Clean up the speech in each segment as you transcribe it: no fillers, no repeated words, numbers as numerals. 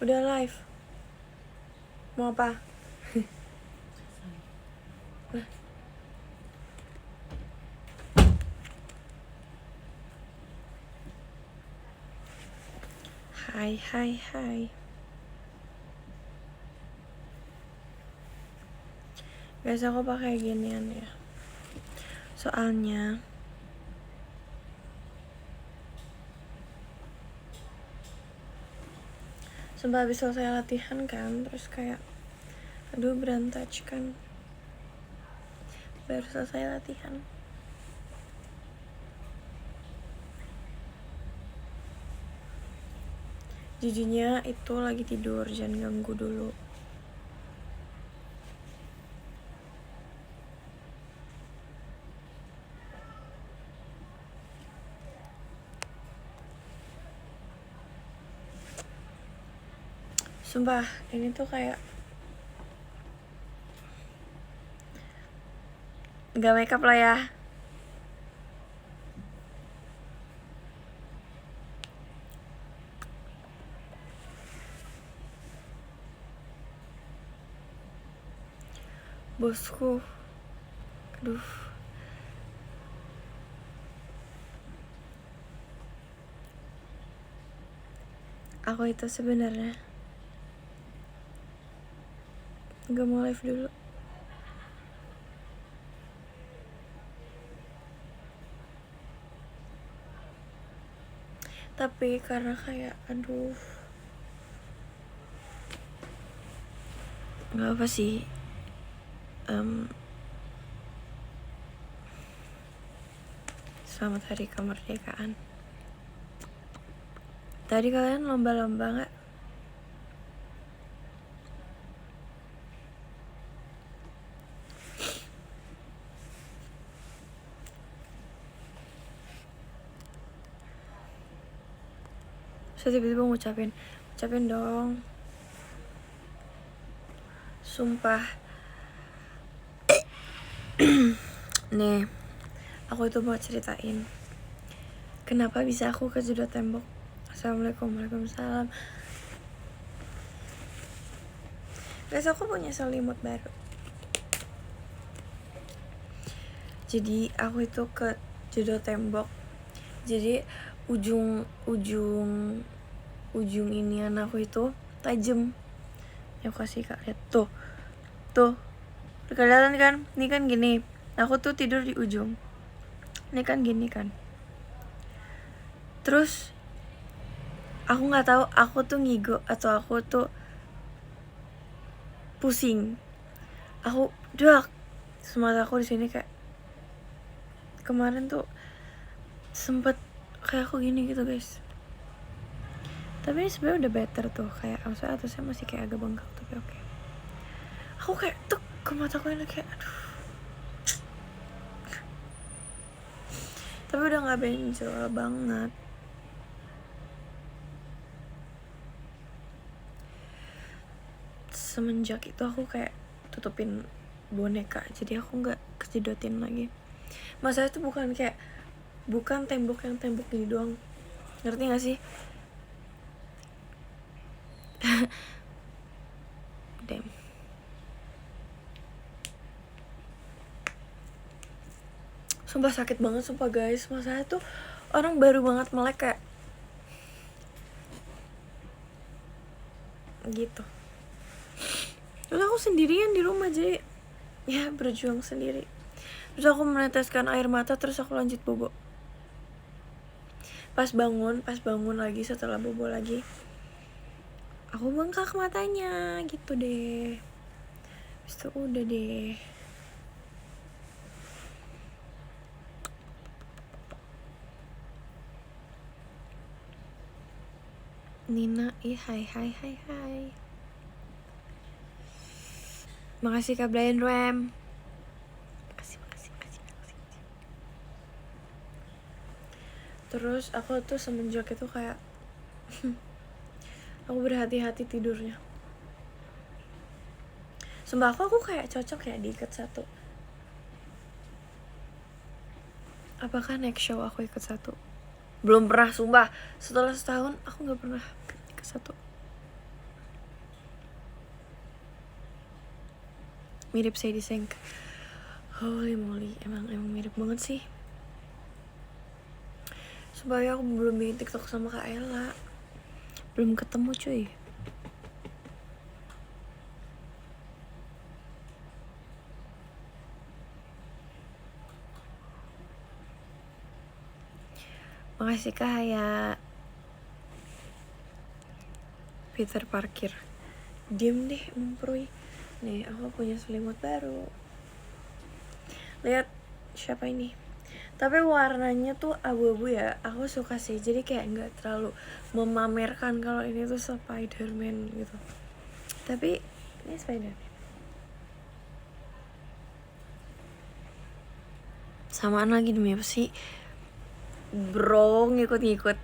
Udah live. Mau apa? Hai. Biasa aku pakai ginian ya. Soalnya sumpah habis selesai latihan kan, terus kayak aduh berantaj kan. Baru selesai latihan. Jijinya itu lagi tidur, jangan ganggu dulu. Sumpah, ini tuh kayak gak makeup lah ya. Bosku, aduh. Aku itu sebenarnya gak mau live dulu. Tapi karena kayak aduh, gak apa sih. Selamat hari kemerdekaan. Tadi kalian lomba-lomba gak? Saya tiba-tiba ngucapin dong. Sumpah. Nih, aku itu mau ceritain kenapa bisa aku kejedot tembok. Assalamualaikum. Waalaikumsalam. Guys, aku punya selimut baru. Jadi aku itu kejedot tembok. Jadi ujung inian aku itu tajam. Ya aku kasih kak lihat tuh. Kelihatan kan? Ini kan gini. Aku tuh tidur di ujung. Ini kan gini kan. Terus aku nggak tahu aku tuh ngigo atau aku tuh pusing. Aku semata aku di sini kayak kemarin tuh sempet kayak aku gini gitu guys. Tapi ini sebenarnya udah better tuh, kayak maksudnya atasnya masih kayak agak bengkak tapi oke. Aku kayak tuk ke mataku ini kayak aduh. Tapi udah nggak benjol banget. Semenjak itu aku kayak tutupin boneka, jadi aku nggak kejedotin lagi. Masalah itu bukan tembok yang tembok gini doang, ngerti gak sih? Damn. Sumpah sakit banget, sumpah guys. Masalah tuh orang baru banget melek kayak gitu. Terus aku sendirian di rumah, jadi ya berjuang sendiri. Terus aku meneteskan air mata, terus aku lanjut bobo. Pas bangun lagi setelah bobo lagi, aku bengkak matanya gitu deh. Terus itu udah deh. Nina, hai. Makasih Kak Brian Ram. Makasih. Terus aku tuh semenjak itu kayak aku berhati-hati tidurnya. Sumpah aku kayak cocok ya diikat satu. Apakah next show aku ikut satu? Belum pernah, sumpah. Setelah setahun aku gak pernah ikut satu. mirip Sadie Sink. Holy moly, emang mirip banget sih. Supaya aku belum bikin TikTok sama Kak Ella, belum ketemu cuy. Makasih kayak Peter Parkir. Diem deh memperui. Nih aku punya selimut baru. Lihat siapa ini. Tapi warnanya tuh abu-abu ya. Aku suka sih. Jadi kayak nggak terlalu memamerkan kalau ini tuh Spider-Man gitu. Tapi ini Spider-Man. Samaan lagi demi apa sih? Bro, ngikut-ngikut.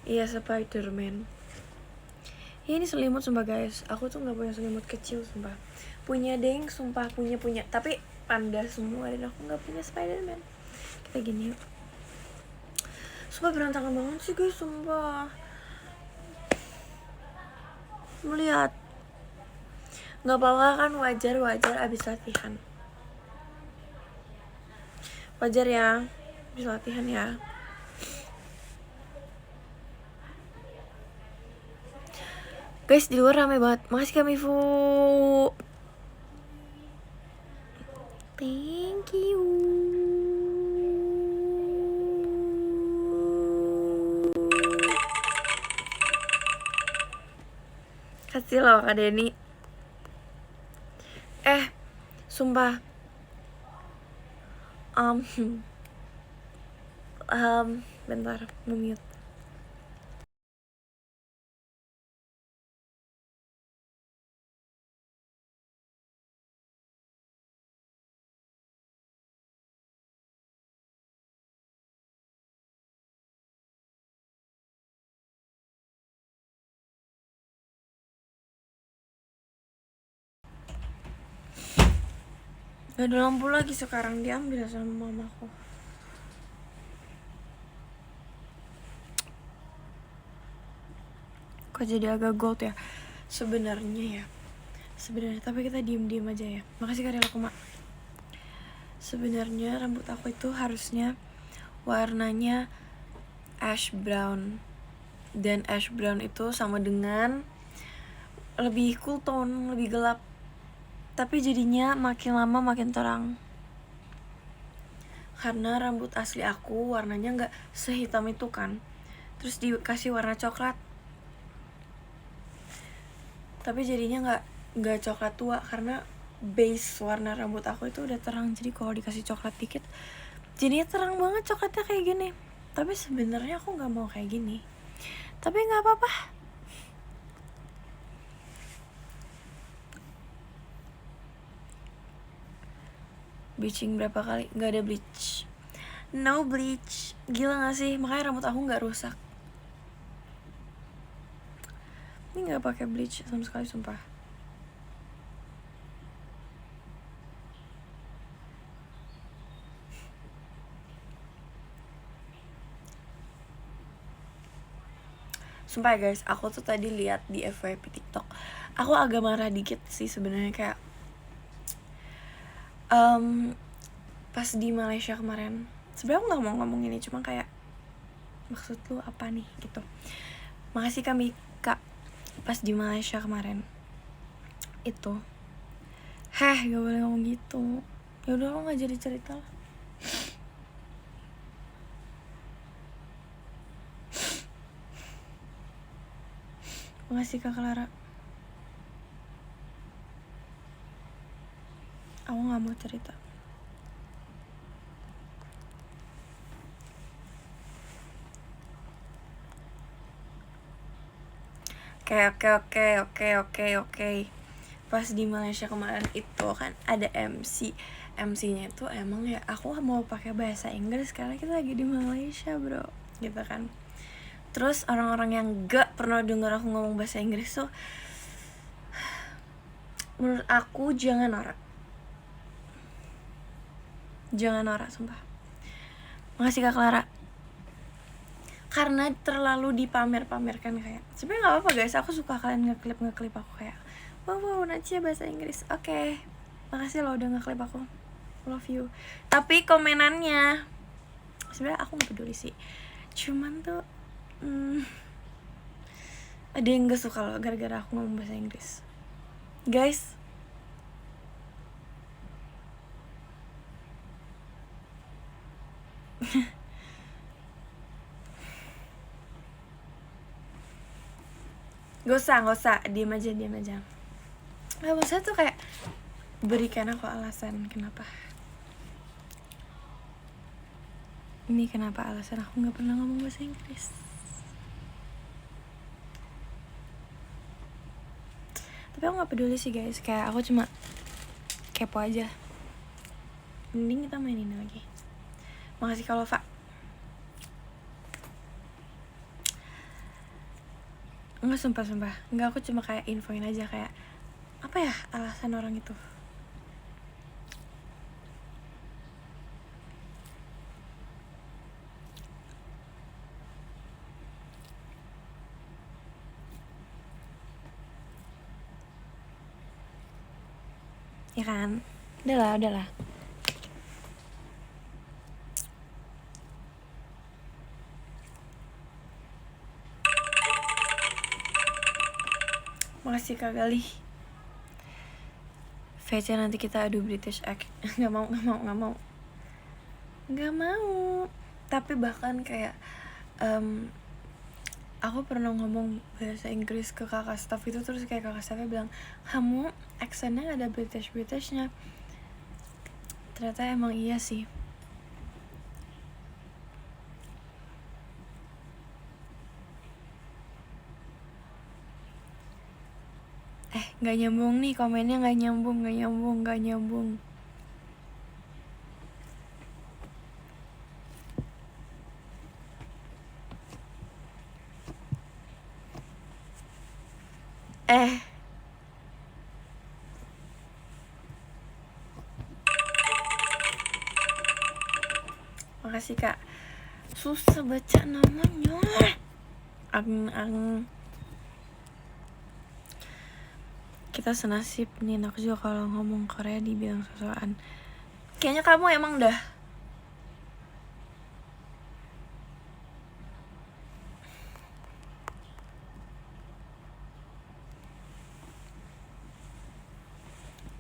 Iya, Spider-Man. Ini selimut sumpah guys. Aku tuh nggak punya selimut kecil sumpah. Punya deng, sumpah punya. Tapi panda semua dan aku nggak punya Spider-Man. Kita gini yuk. Sumpah berantakan banget sih guys, sumpah. Melihat. Nggak apa-apa kan, wajar abis latihan. Wajar ya, abis latihan ya. Guys, di luar rame banget. Makasih Kak Mifu. Thank you. Kasih loh Kak Denny. Sumpah. Bentar, mute. Gak ada lampu lagi sekarang, diambil sama mamaku. Kok jadi agak gold ya? Sebenarnya, tapi kita diem aja ya. Makasih Kak Rela Kuma. Sebenarnya rambut aku itu harusnya warnanya ash brown. Dan ash brown itu sama dengan lebih cool tone, lebih gelap. Tapi jadinya makin lama makin terang. Karena rambut asli aku warnanya gak sehitam itu kan. Terus dikasih warna coklat. Tapi jadinya nggak coklat tua karena base warna rambut aku itu udah terang. Jadi kalau dikasih coklat dikit jadinya terang banget coklatnya kayak gini. Tapi sebenarnya aku nggak mau kayak gini. Tapi nggak apa-apa. Bleaching berapa kali? Nggak ada bleach. No bleach. Gila nggak sih? Makanya rambut aku nggak rusak. Ini nggak pakai bleach sama sekali sumpah. Sumpah guys, aku tuh tadi lihat di FYP TikTok. Aku agak marah dikit sih sebenarnya kayak pas di Malaysia kemarin. Sebenarnya aku nggak mau ngomong ini, cuma kayak maksud lu apa nih gitu. Makasih kami Kak. Pas di Malaysia kemarin itu gak boleh ngomong gitu. Ya udah, lo nggak jadi cerita lah. Makasih Kak Clara. Aku nggak mau cerita. Oke. Pas di Malaysia kemarin itu kan ada MC-nya itu emang ya aku mau pakai bahasa Inggris karena kita lagi di Malaysia bro, gitu kan. Terus orang-orang yang gak pernah dengar aku ngomong bahasa Inggris tuh, menurut aku jangan norak sumpah. Makasih Kak Clara. karena terlalu dipamer-pamerkan. Kayak sebenarnya nggak apa-apa guys, aku suka kalian ngeklip aku kayak wow Nacia bahasa Inggris. Oke, makasih lo udah ngeklip aku, love you. Tapi komenannya sebenarnya aku nggak peduli sih, cuman tuh ada yang gak suka loh gara-gara aku ngomong bahasa Inggris guys. Gak usah, diam aja. Gak usah tuh, kayak berikan aku alasan kenapa. Ini kenapa alasan aku gak pernah ngomong bahasa Inggris. Tapi aku gak peduli sih guys, kayak aku cuma kepo aja. Mending kita mainin lagi. Makasih kalau Pak. Enggak, sumpah enggak, aku cuma kayak infoin aja kayak apa ya alasan orang itu. Ya kan? Udahlah. Makasih Kak Galih. VC nanti kita adu British Act. Gak mau. Tapi bahkan kayak aku pernah ngomong bahasa Inggris ke kakak staff itu, terus kayak kakak staffnya bilang kamu aksennya gak ada Britishnya. Ternyata emang iya sih. Gak nyambung nih komennya, gak nyambung. Makasih Kak. Susah baca namanya. Kita senasib nih, aku juga kalau ngomong Korea dibilang sosokan. Kayaknya kamu emang dah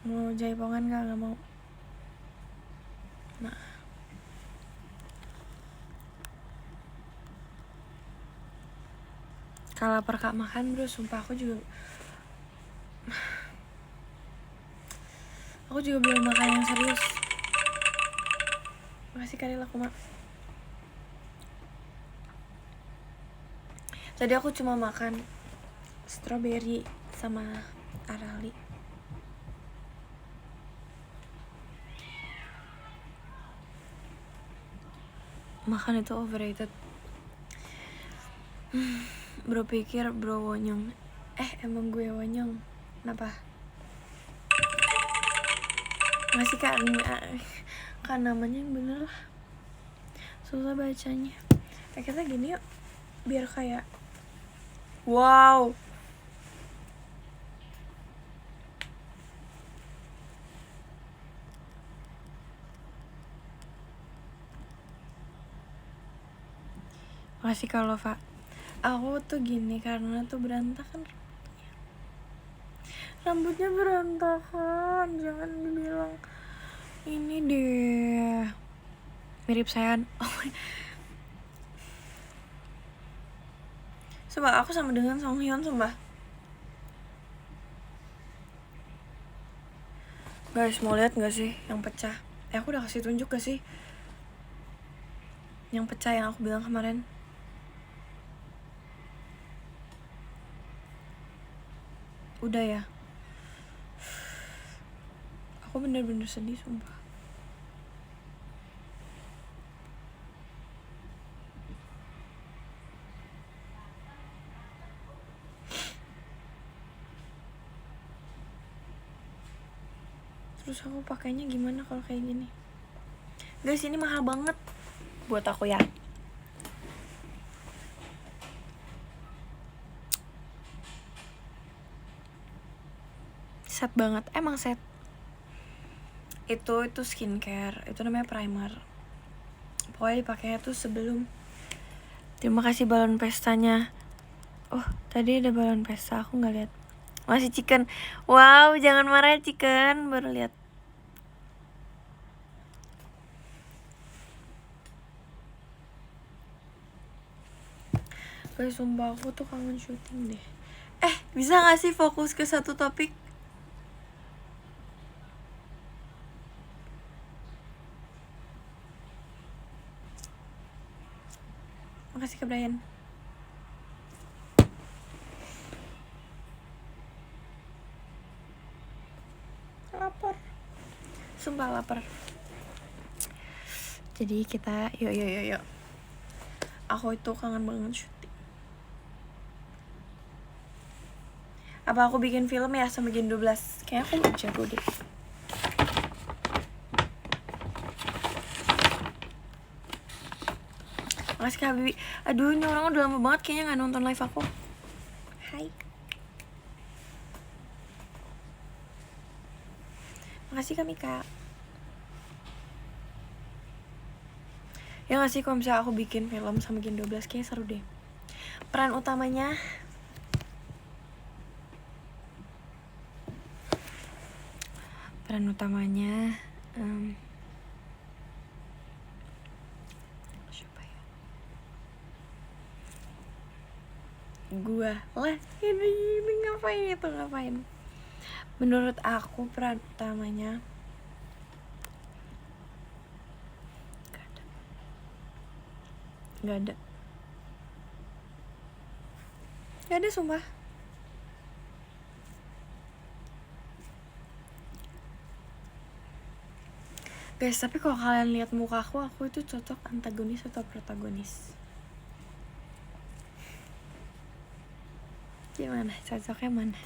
mau jaipongan gak mau. Nah, kalau lapar Kak makan bro, sumpah aku juga belum makan yang serius. Makasih kali lah Kuma. Tadi aku cuma makan strawberry sama arali. Makan itu overrated. Bro pikir bro wonyong. Emang gue wonyong. Kenapa? Masih kan namanya yang bener lah. Susah bacanya. Kita gini yuk, biar kayak wow. Makasih kalau Pak. Aku tuh gini karena tuh berantakan rambutnya berantakan. Jangan dibilang ini deh mirip saya. Sumpah aku sama dengan Song Hyun, sumpah. Guys, mau lihat gak sih yang pecah? Aku udah kasih tunjuk gak sih yang pecah yang aku bilang kemarin? Udah ya. Aku bener-bener sedih sumpah. Terus aku pakainya gimana kalau kayak gini? Guys, ini mahal banget buat aku ya. set banget, emang set. Itu skincare, itu namanya primer. Pokoknya dipakainya tuh sebelum. Terima kasih balon pestanya. Oh, tadi ada balon pesta, aku nggak lihat. Masih chicken. Wow, jangan marah ya chicken, baru lihat. Guys, sumpah aku tuh kangen syuting deh. Bisa gak sih fokus ke satu topik? Makasih ke Brian. Lapar. Sumpah lapar. Jadi kita yuk. Aku itu kangen banget syuting. Apa aku bikin film ya sama Gen 12? Kayaknya aku gak jago deh. Makasih Kak Bibi. Aduh, ini orang udah lama banget kayaknya gak nonton live aku. Hai. Makasih Kak Mika. Ya gak sih kalau misalnya aku bikin film sama Gen 12 kayaknya seru deh. Peran utamanya siapa ya? Gua lah. Ini ngapain? Menurut aku peran utamanya Gak ada sumpah. Guys, tapi kalau kalian lihat muka aku itu cocok antagonis atau protagonis? Gimana? Cocoknya mana?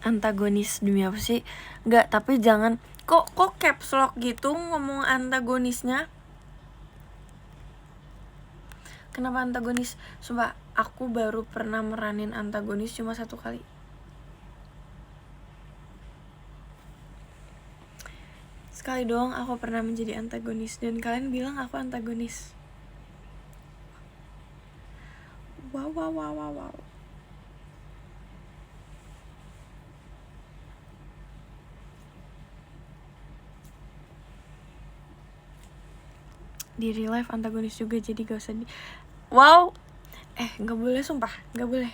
Antagonis demi apa sih? Enggak, tapi jangan kok caps lock gitu ngomong antagonisnya. Kenapa antagonis? Sumpah, aku baru pernah meranin antagonis cuma 1 kali. Sekali doang aku pernah menjadi antagonis dan kalian bilang aku antagonis. Wow. Di real life antagonis juga, jadi gak usah Wow. Gak boleh sumpah. Gak boleh.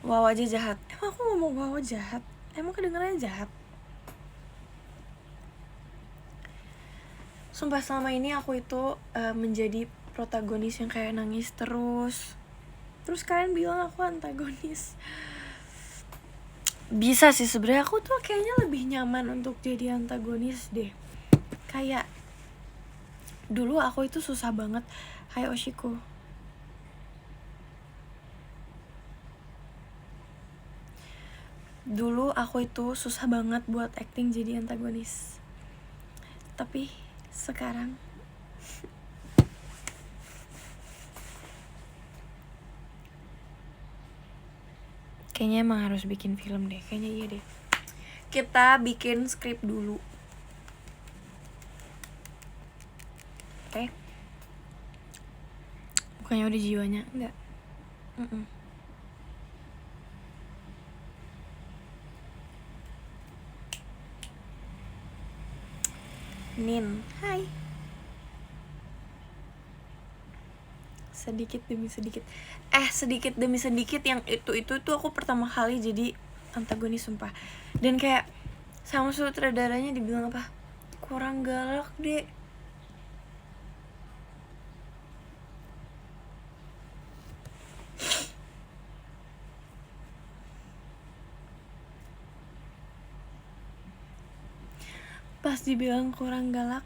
Wow aja jahat. Emang aku ngomong wow jahat? Emang kedengerannya jahat? Sumpah selama ini aku itu menjadi protagonis yang kayak nangis terus kalian bilang aku antagonis. Bisa sih sebenarnya, aku tuh kayaknya lebih nyaman untuk jadi antagonis deh. Kayak dulu aku itu susah banget. Hai Oshiko. Dulu aku itu susah banget buat acting jadi antagonis. Tapi sekarang kayaknya emang harus bikin film deh. Kayaknya iya deh. Kita bikin skrip dulu. Oke? Bukannya udah jiwanya? Enggak. Nin, hai. Sedikit demi sedikit yang itu aku pertama kali jadi antagonis sumpah. Dan kayak sama sutradaranya dibilang apa? Kurang galak deh. Pas dibilang kurang galak,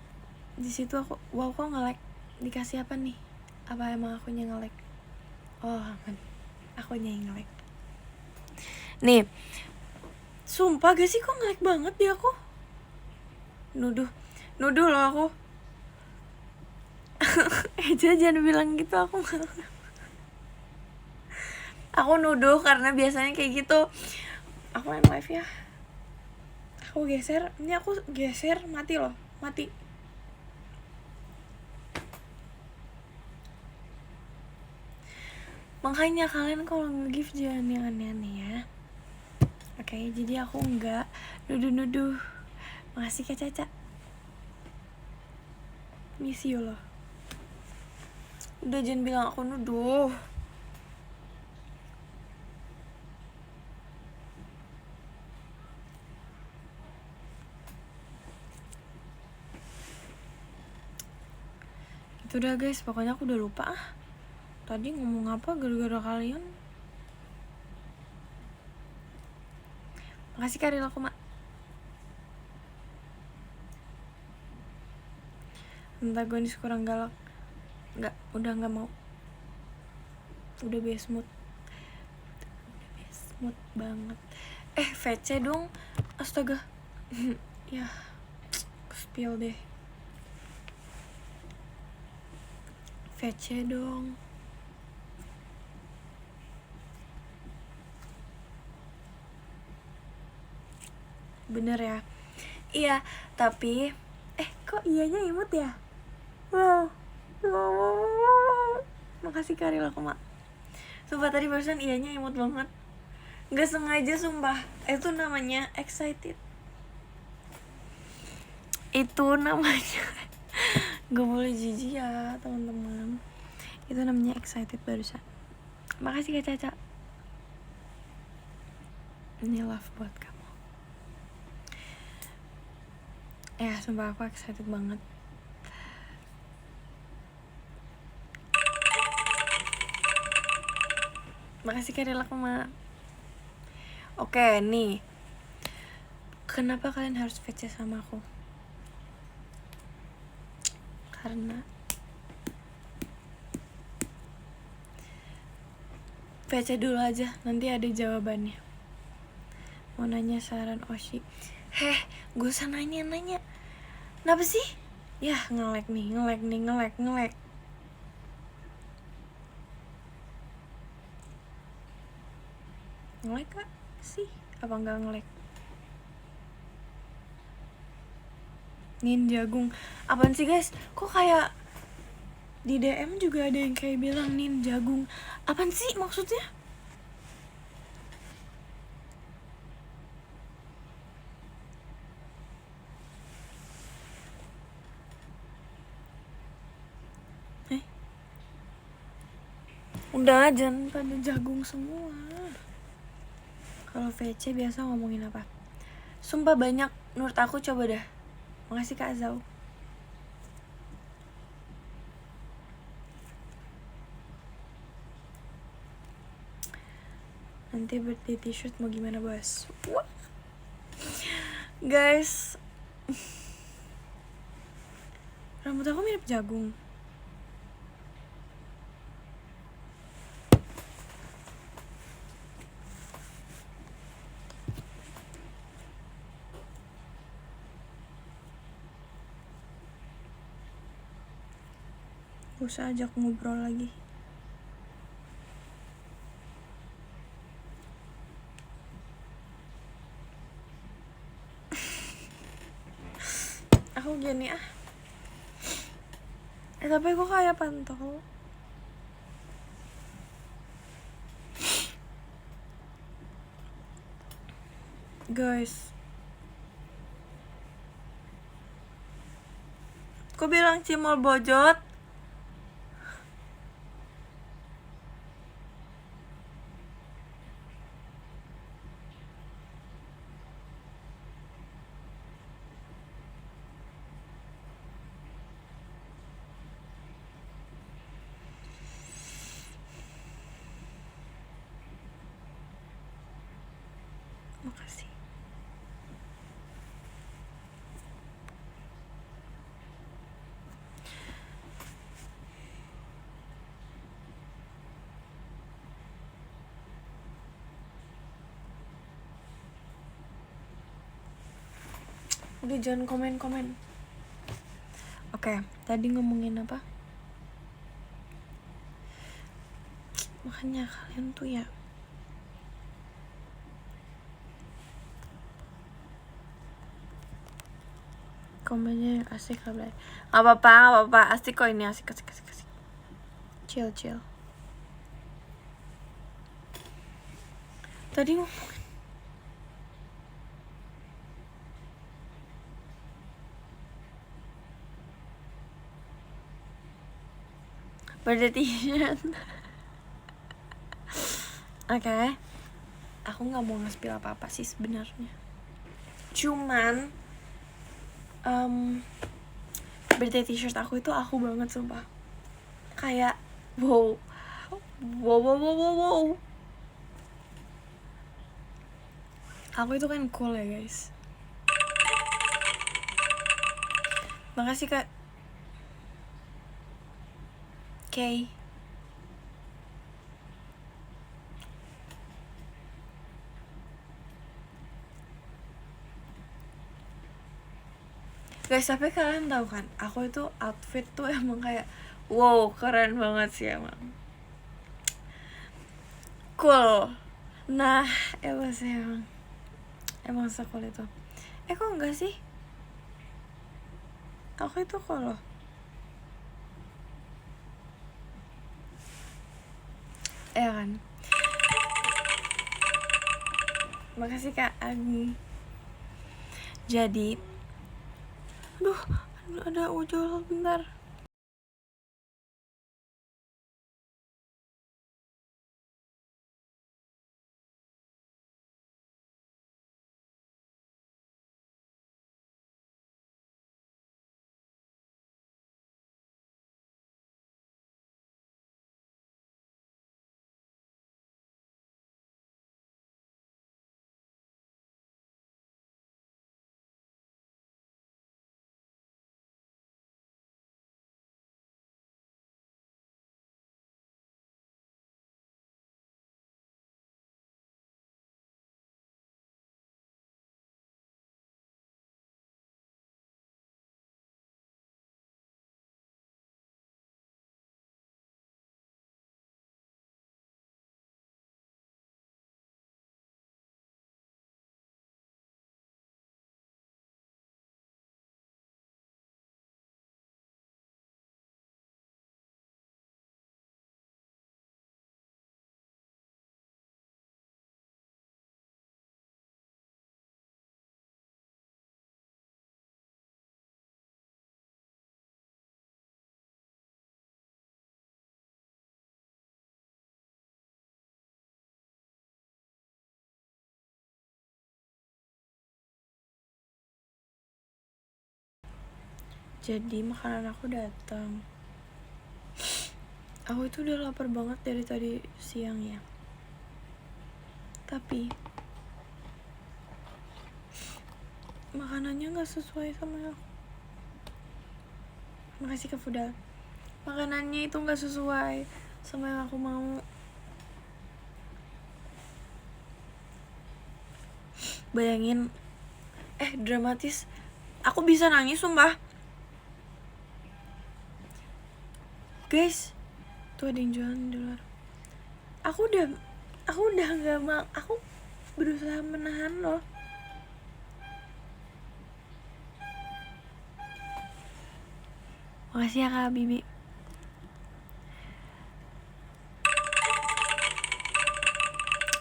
di situ aku wow, kok nge-lag? Dikasih apa nih? Apa emang akunya nge-lag? Oh aman, akunya yang nge-lag. Nih, sumpah gak sih kok nge-lag banget di aku? Nuduh loh aku. Jangan bilang gitu, aku Aku nuduh karena biasanya kayak gitu. Aku main live ya. Aku geser, ini aku geser mati loh, mati. Makanya kalian kalau nge-give jangan yang aneh-aneh ya. Oke, jadi aku enggak nuduh-nuduh. Makasih Kak Caca. Miss you loh. Udah jangan bilang aku nuduh. Itu udah guys, pokoknya aku udah lupa tadi ngomong apa gara-gara kalian. Makasih Karil aku mak. Antagonis kurang galak. Enggak, udah nggak mau. Udah best mood. Udah best mood banget. VC dong. Astaga. Ya, spill deh. VC dong. Bener ya. Iya, tapi kok iyanya imut ya? Wow. Makasih Karil aku mak. Sumpah tadi barusan iyanya imut banget. Gak sengaja sumpah. Itu namanya excited. Itu namanya gak boleh jijik ya teman-teman. Itu namanya excited barusan. Makasih Kak Caca. Ini love buat kamu. Ya sumpah aku excited banget. Makasih Karil aku mak. Oke nih, kenapa kalian harus VC sama aku? Karena VC dulu aja, nanti ada jawabannya. Mau nanya saran Oshi. Gue usah nanya. Kenapa sih? Ya nge-lag nih. Nge-lag kak sih? Apa enggak nge-lag? Nin jagung. Apaan sih guys? Kok kayak di DM juga ada yang kayak bilang Nin jagung. Apaan sih maksudnya? Udah jangan pada jagung semua. Kalau VC biasa ngomongin apa? Sumpah banyak menurut aku, coba dah. Makasih Kak Zau. Nanti birthday t-shirt mau gimana bos? Wah. Guys, rambut aku mirip jagung. Gak usah ajak ngobrol lagi. Aku gini tapi aku kayak pantol. Guys, kok bilang cimol bojot? Makasih. Udah jangan komen. Oke, tadi ngomongin apa? Makanya kalian tuh ya komennya yang asik lah, Blay. Gak apa-apa, asik kok ini, asik. Chill. Tadi ngomongin birthday t-shirt. Oke. Aku nggak mau nge-spill apa-apa sih sebenarnya. Cuman birthday t-shirt aku itu aku banget sumpah. Kayak wow. Aku itu kan cool ya guys. Makasih Kak Kay. Guys, tapi kalian tahu kan, aku itu outfit tuh emang kayak wow, keren banget sih emang. Cool. Nah, emang sih emang secool itu. Kok enggak sih? Aku itu cool loh. Ya kan? Makasih Kak Agi. Jadi aduh, ada ojol bentar. Jadi makanan aku datang. Aku itu udah lapar banget dari tadi siang ya. Tapi makanannya nggak sesuai sama aku. Makasih Kak Fuda. Makanannya itu nggak sesuai sama yang aku mau. Bayangin, dramatis. Aku bisa nangis sumpah. Guys, tuh ada yang jualan di luar. Aku udah nggak mau. Aku berusaha menahan loh. Makasih ya Kak Bibi.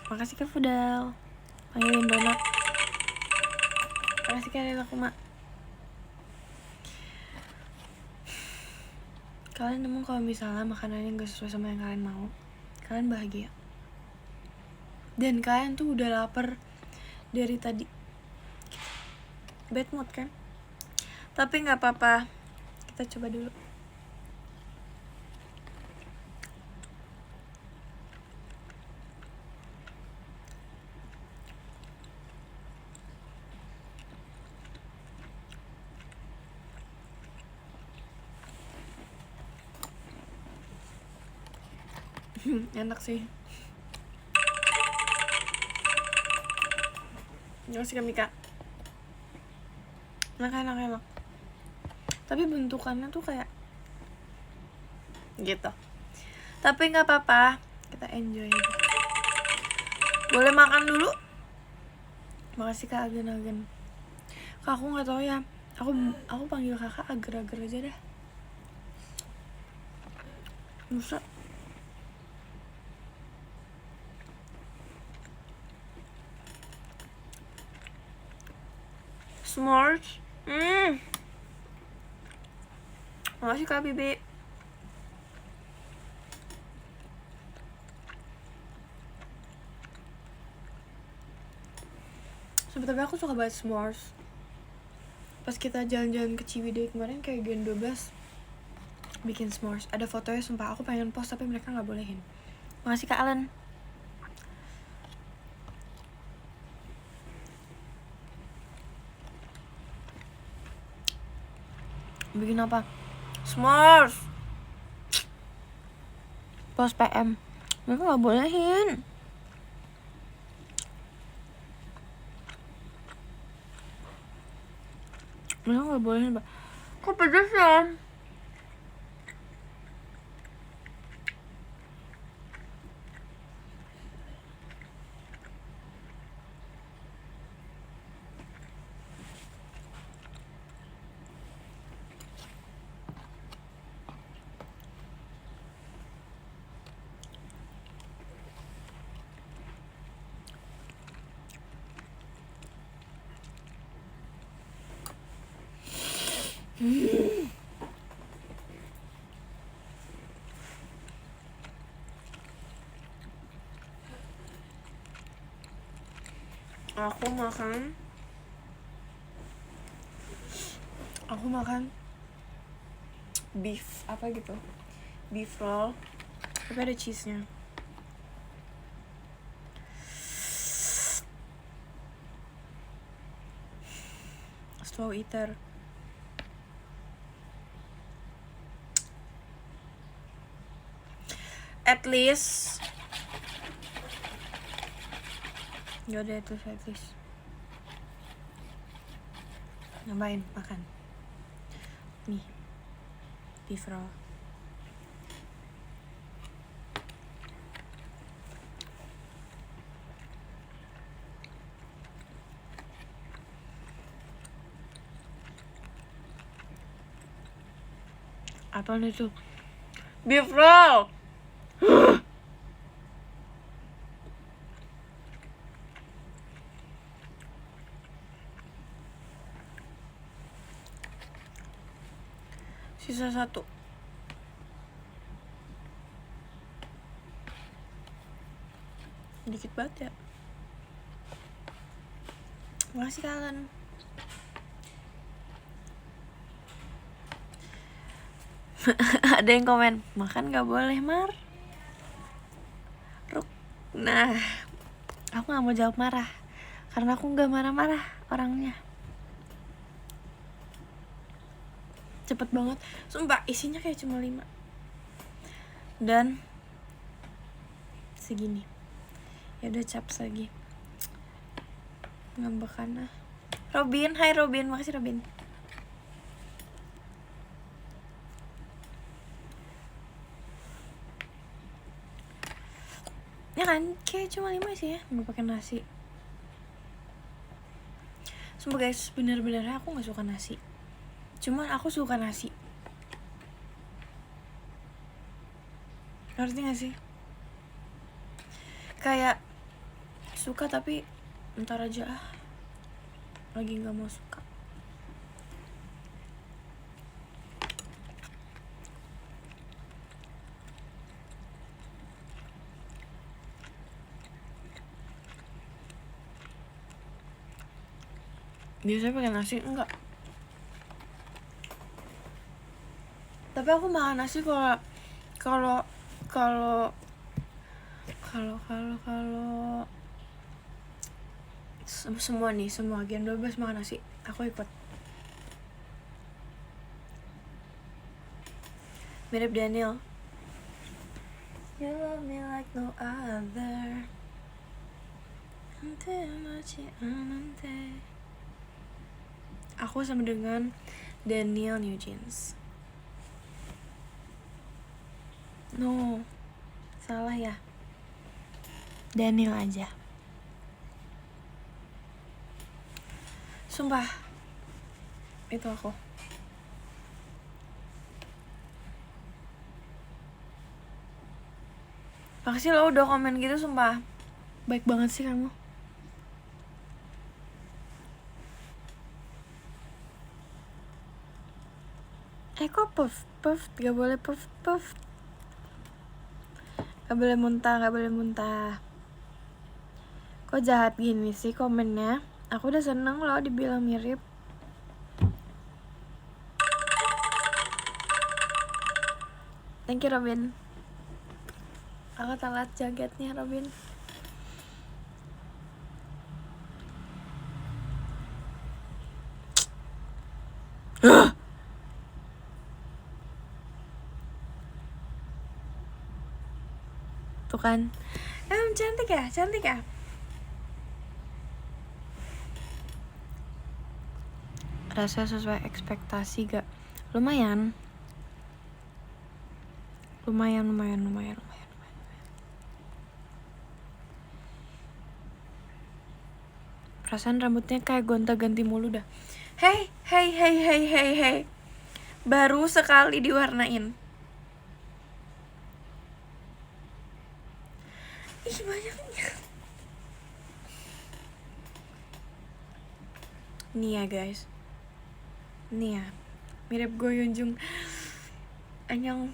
Makasih Kak Fudal. Panggilin donat. Makasih Kak Lela Kuma. Kalian nemu kalau misalnya makanannya gak sesuai sama yang kalian mau, kalian bahagia. Dan kalian tuh udah lapar dari tadi. Bad mood kan? Tapi gak apa-apa. Kita coba dulu. Enak sih. Makasih Kak Mika. Enak. Tapi bentukannya tuh kayak gitu. Tapi nggak apa-apa, kita enjoy aja. Boleh makan dulu. Makasih Kak Agen. Kak, aku nggak tahu ya Aku panggil kakak agar-agar aja dah. Musa. S'mores. Makasih Kak Bibi. Sebetulnya aku suka banget s'mores. Pas kita jalan-jalan ke Ciwidey kemarin kayak Gen 12 bikin s'mores. Ada fotonya, sumpah aku pengen post tapi mereka gak bolehin. Makasih Kak Alan. Bikin apa? S'mores. Post PM. Mereka gak bolehin. Mereka gak bolehin, Mbak. Kok pedas ya? Aku makan beef apa gitu, beef roll tapi ada cheese-nya. Slow eater. At least yaudah itu at least ngapain makan nih beef roll. Apaan itu? Beef roll. Sisa satu. Dikit banget ya. Makasih kalian. Ada yang komen, makan gak boleh Mar. Nah, aku gak mau jawab marah karena aku gak marah-marah orangnya. Cepet banget, sumpah isinya kayak cuma 5 dan segini. Ya udah caps lagi. Ngambekan ah. Robin, hai Robin, makasih Robin. Ya kan, kayak cuma 5 sih ya, nggak pakai nasi. Sumpah guys, bener-bener aku nggak suka nasi. Cuman aku suka nasi. Ngerti gak sih? Kayak suka tapi ntar aja ah. Lagi nggak mau suka. Biasanya pakai nasi enggak. Tapi aku makan nasi kalau semua nih, semua Gen 12 makan nasi, aku ikut. Mirip Daniel. You love me like no other. Aku sama dengan Daniel New Jeans. No, salah ya. Daniel aja. Sumpah, Itu aku. Makasih lo udah komen gitu, sumpah. Baik banget sih kamu. Kok puff? Gak boleh puff. Gak boleh muntah. Kok jahat gini sih komennya? Aku udah seneng loh dibilang mirip. Thank you Robin. Aku telat jogetnya Robin. Tuh kan. Cantik ya. Rasa sesuai ekspektasi gak? Lumayan. Perasaan rambutnya kayak gonta-ganti mulu dah. Hey. Baru sekali diwarnain. Ih, banyaknya. Nih ya guys. Nih ya. Mirip Go Yunjung. Anyong.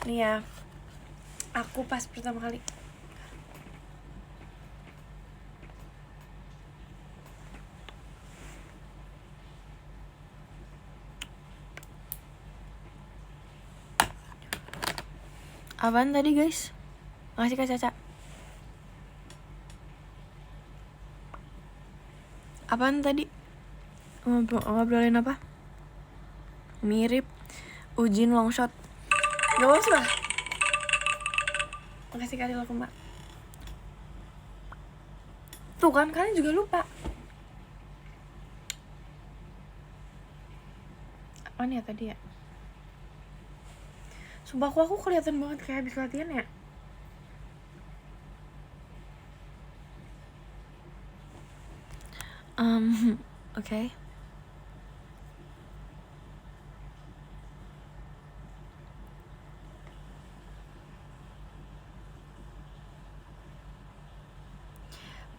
Nih ya. Aku pas pertama kali. Apaan tadi guys? Makasih Kak Caca. Apaan tadi? Ngobrolin apa? Mirip Ujin longshot. Gak usah. Makasih kali lo Mbak. Tuh kan kalian juga lupa. Apaan ya tadi ya? Sumpah aku kelihatan banget kayak habis latihan ya. Okay.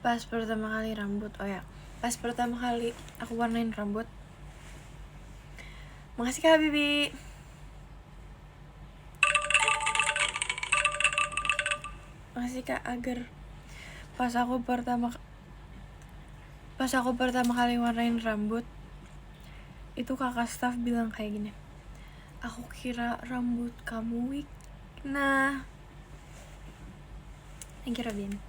Pas pertama kali rambut, pas pertama kali aku warnain rambut. Makasih Kak Bibi. Makasih Kak Agar. Pas aku pertama kali warnain rambut, itu kakak staff bilang kayak gini, aku kira rambut kamu wig. Nah, thank you Robin.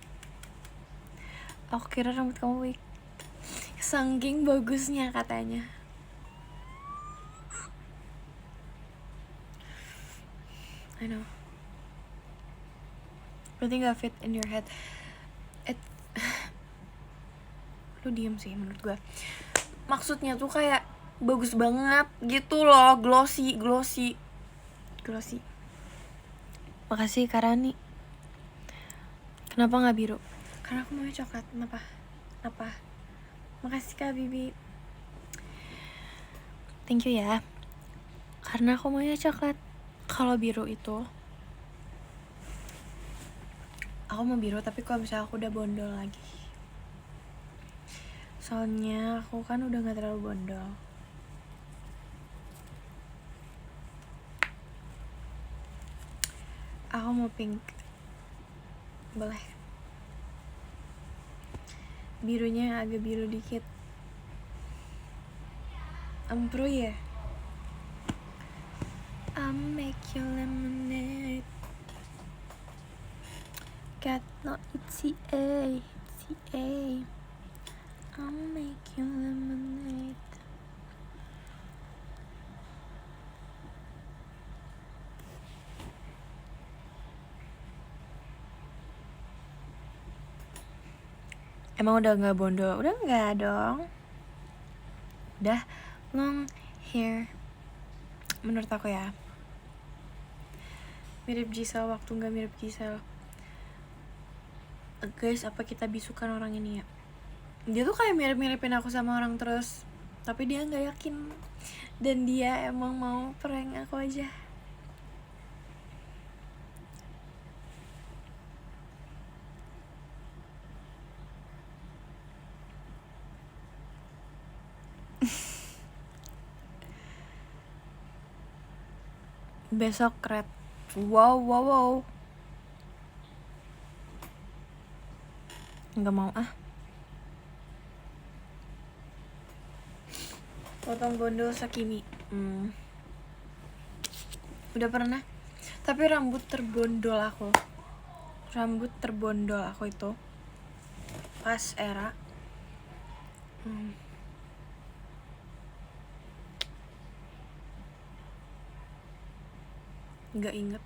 Aku kira rambut kamu wig. Saking bagusnya katanya. I know. Berarti gak fit in your head. Lu diem sih menurut gue. Maksudnya tuh kayak bagus banget gitu loh. Glossy. Makasih Karani. Kenapa gak biru? Karena aku mau coklat. Kenapa? Makasih Kak Bibi. Thank you ya. Karena aku maunya coklat. Kalau biru itu aku mau biru, tapi kalau misalnya aku udah bondol lagi. Soalnya aku kan udah gak terlalu bondol. Aku mau pink. Boleh. Birunya agak biru dikit. Ampro ya. I'll make you lemonade. Got no ETA. I'll make you lemonade. Emang udah gak bondol? Udah gak dong. Udah long hair. Menurut aku ya. Mirip Gisel waktu gak mirip Gisel. Guys, apa kita bisukan orang ini ya? dia tuh kayak mirip-miripin aku sama orang terus, tapi dia nggak yakin dan dia emang mau prank aku aja. Besok red. Wow. Nggak mau ah. Potong bondol Sakimi. Udah pernah. Tapi rambut terbondol aku itu pas era nggak inget.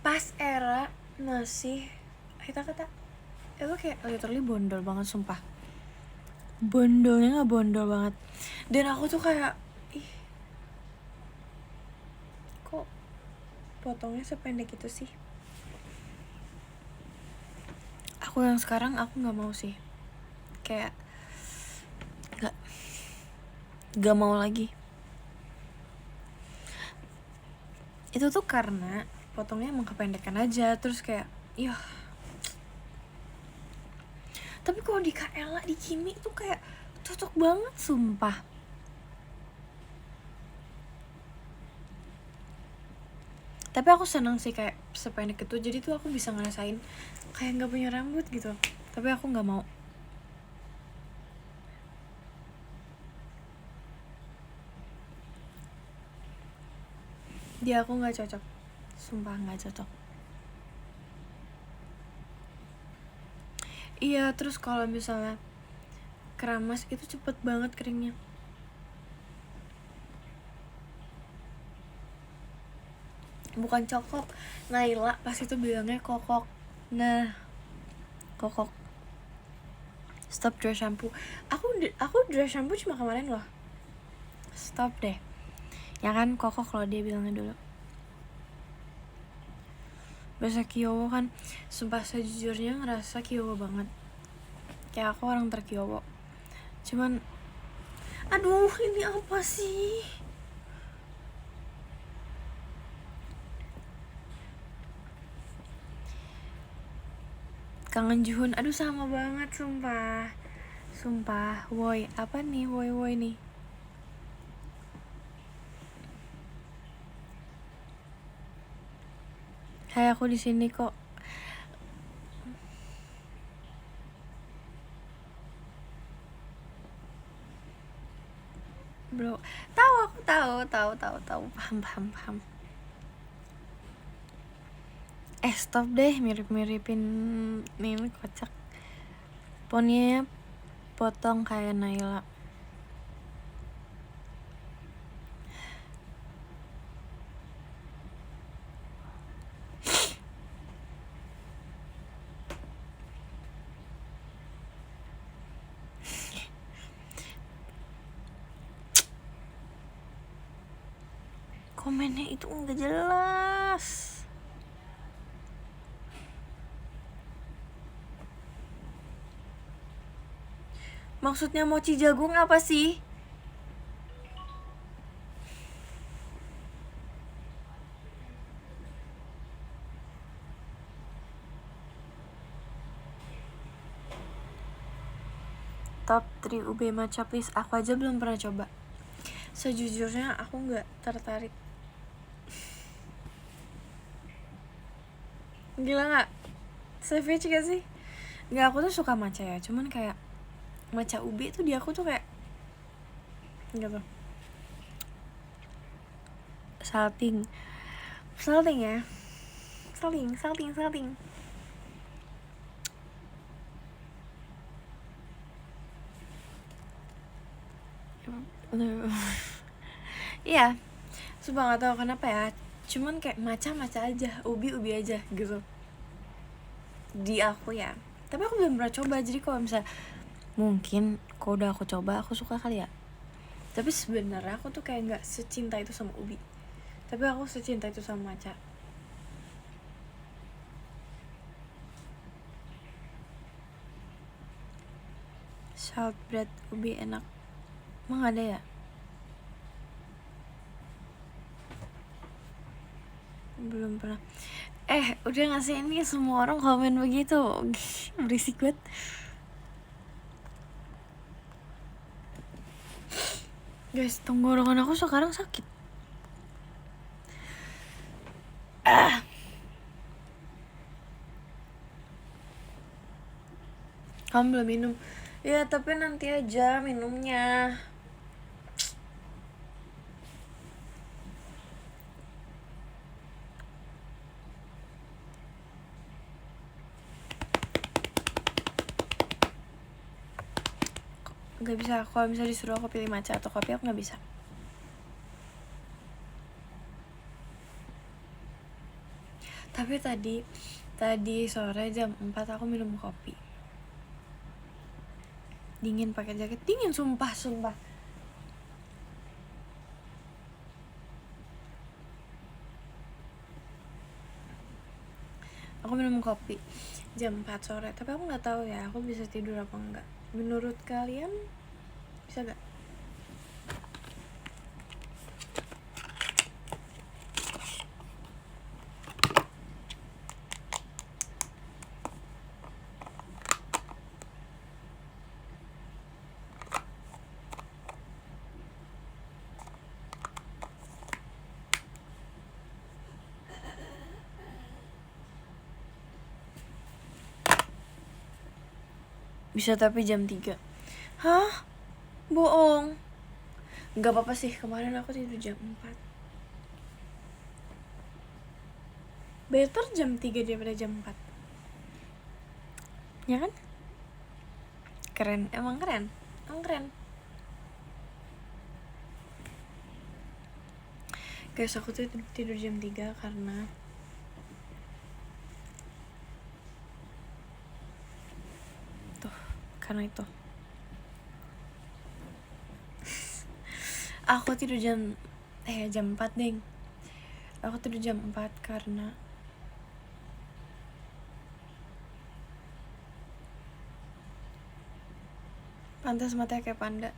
Pas era masih kata itu kayak literally bondol banget, sumpah. Bondolnya nggak bondol banget, dan aku tuh kayak kok potongnya sependek itu sih. Aku yang sekarang aku nggak mau sih, kayak nggak mau lagi. Itu tuh karena potongnya emang kependekan aja, terus kayak tapi kalau di Kaela di Kimi tuh kayak cocok banget, sumpah. Tapi aku senang sih kayak sependek itu, jadi tuh aku bisa ngerasain kayak nggak punya rambut gitu. Tapi aku nggak mau. Dia aku nggak cocok, sumpah nggak cocok. Iya, terus kalau misalnya keramas itu cepet banget keringnya. Bukan cokok, Naila pas itu bilangnya kokok. Nah, kokok. Stop dry shampoo. Aku dry shampoo cuma kemarin loh. Stop deh. Ya kan kokok loh dia bilangnya dulu. Bahasa Kyowo kan, sumpah sejujurnya ngerasa Kyowo banget. Kayak aku orang terkyowo. Cuman aduh, ini apa sih? Kangen Juhun, aduh sama banget sumpah. Woi, apa nih woi nih? Hai, aku di sini kok. Bro, aku tahu. Paham. Stop deh mirip-miripin ini, kocak. Poninya potong kayak Naila. Komennya itu enggak jelas. Maksudnya mochi jagung apa sih? Top 3 UB matcha please. Aku aja belum pernah coba. Sejujurnya aku nggak tertarik. Gila nggak? Savage gak sih? Nggak, aku tuh suka matcha ya. Cuman kayak matcha UB tuh di aku tuh kayak gitu. Salting ya. Salting. Iya, sumpah gak tau kenapa ya. Cuman kayak matcha aja, ubi aja gitu di aku ya. Tapi aku belum pernah coba, jadi kalau misalnya mungkin kalau udah aku coba aku suka kali ya. Tapi sebenarnya aku tuh kayak nggak secinta itu sama ubi, tapi aku secinta itu sama matcha. salt bread ubi enak. Emang ada ya? Belum pernah. Udah gak sih, ini semua orang komen begitu. Berisik banget. Guys, tenggorokan aku sekarang sakit. Kamu belum minum? Ya, tapi nanti aja minumnya. Gak bisa, kalau misalnya disuruh aku pilih matcha atau kopi, aku gak bisa. Tapi tadi sore jam 4 aku minum kopi. Dingin pakai jaket, dingin sumpah. Aku minum kopi jam 4 sore, tapi aku nggak tahu ya aku bisa tidur apa enggak. Menurut kalian bisa gak? Bisa tapi jam 3. Hah? Bohong. Gak apa-apa sih, kemarin aku tidur jam 4. Better jam 3 daripada jam 4. Ya kan? Keren, emang keren. Guys, aku tuh tidur jam 3 karena itu. Aku tidur jam 4 deng. Aku tidur jam 4 karena pantas matanya kayak panda.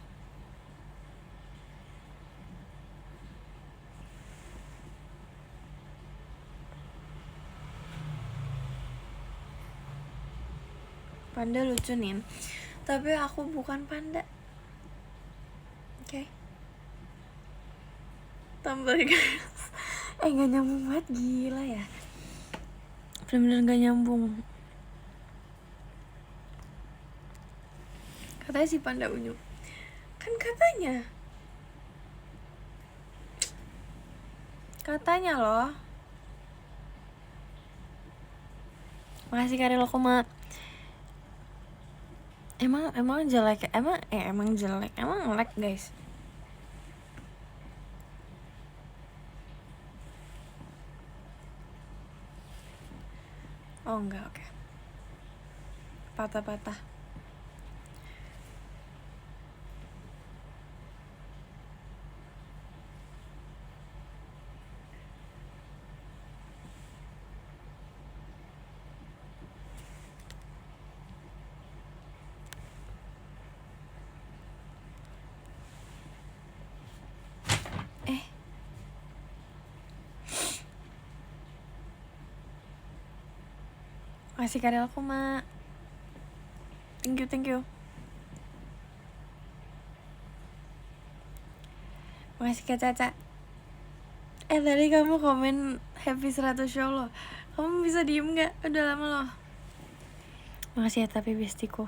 Panda lucu nih, tapi aku bukan panda. Oke. Tambah guys. Gak nyambung banget, gila ya. Bener-bener gak nyambung. Katanya si panda unyu. Kan katanya loh. Makasih Karel Koma. Emang jelek. Emang jelek. Emang ngelek guys. Oh enggak, oke. Patah-patah. Makasih Karel Koma. Thank you. Makasih Kak Caca. Tadi kamu komen happy 100 show loh. Kamu bisa diem gak? Udah lama loh. Makasih ya tapi bestiku.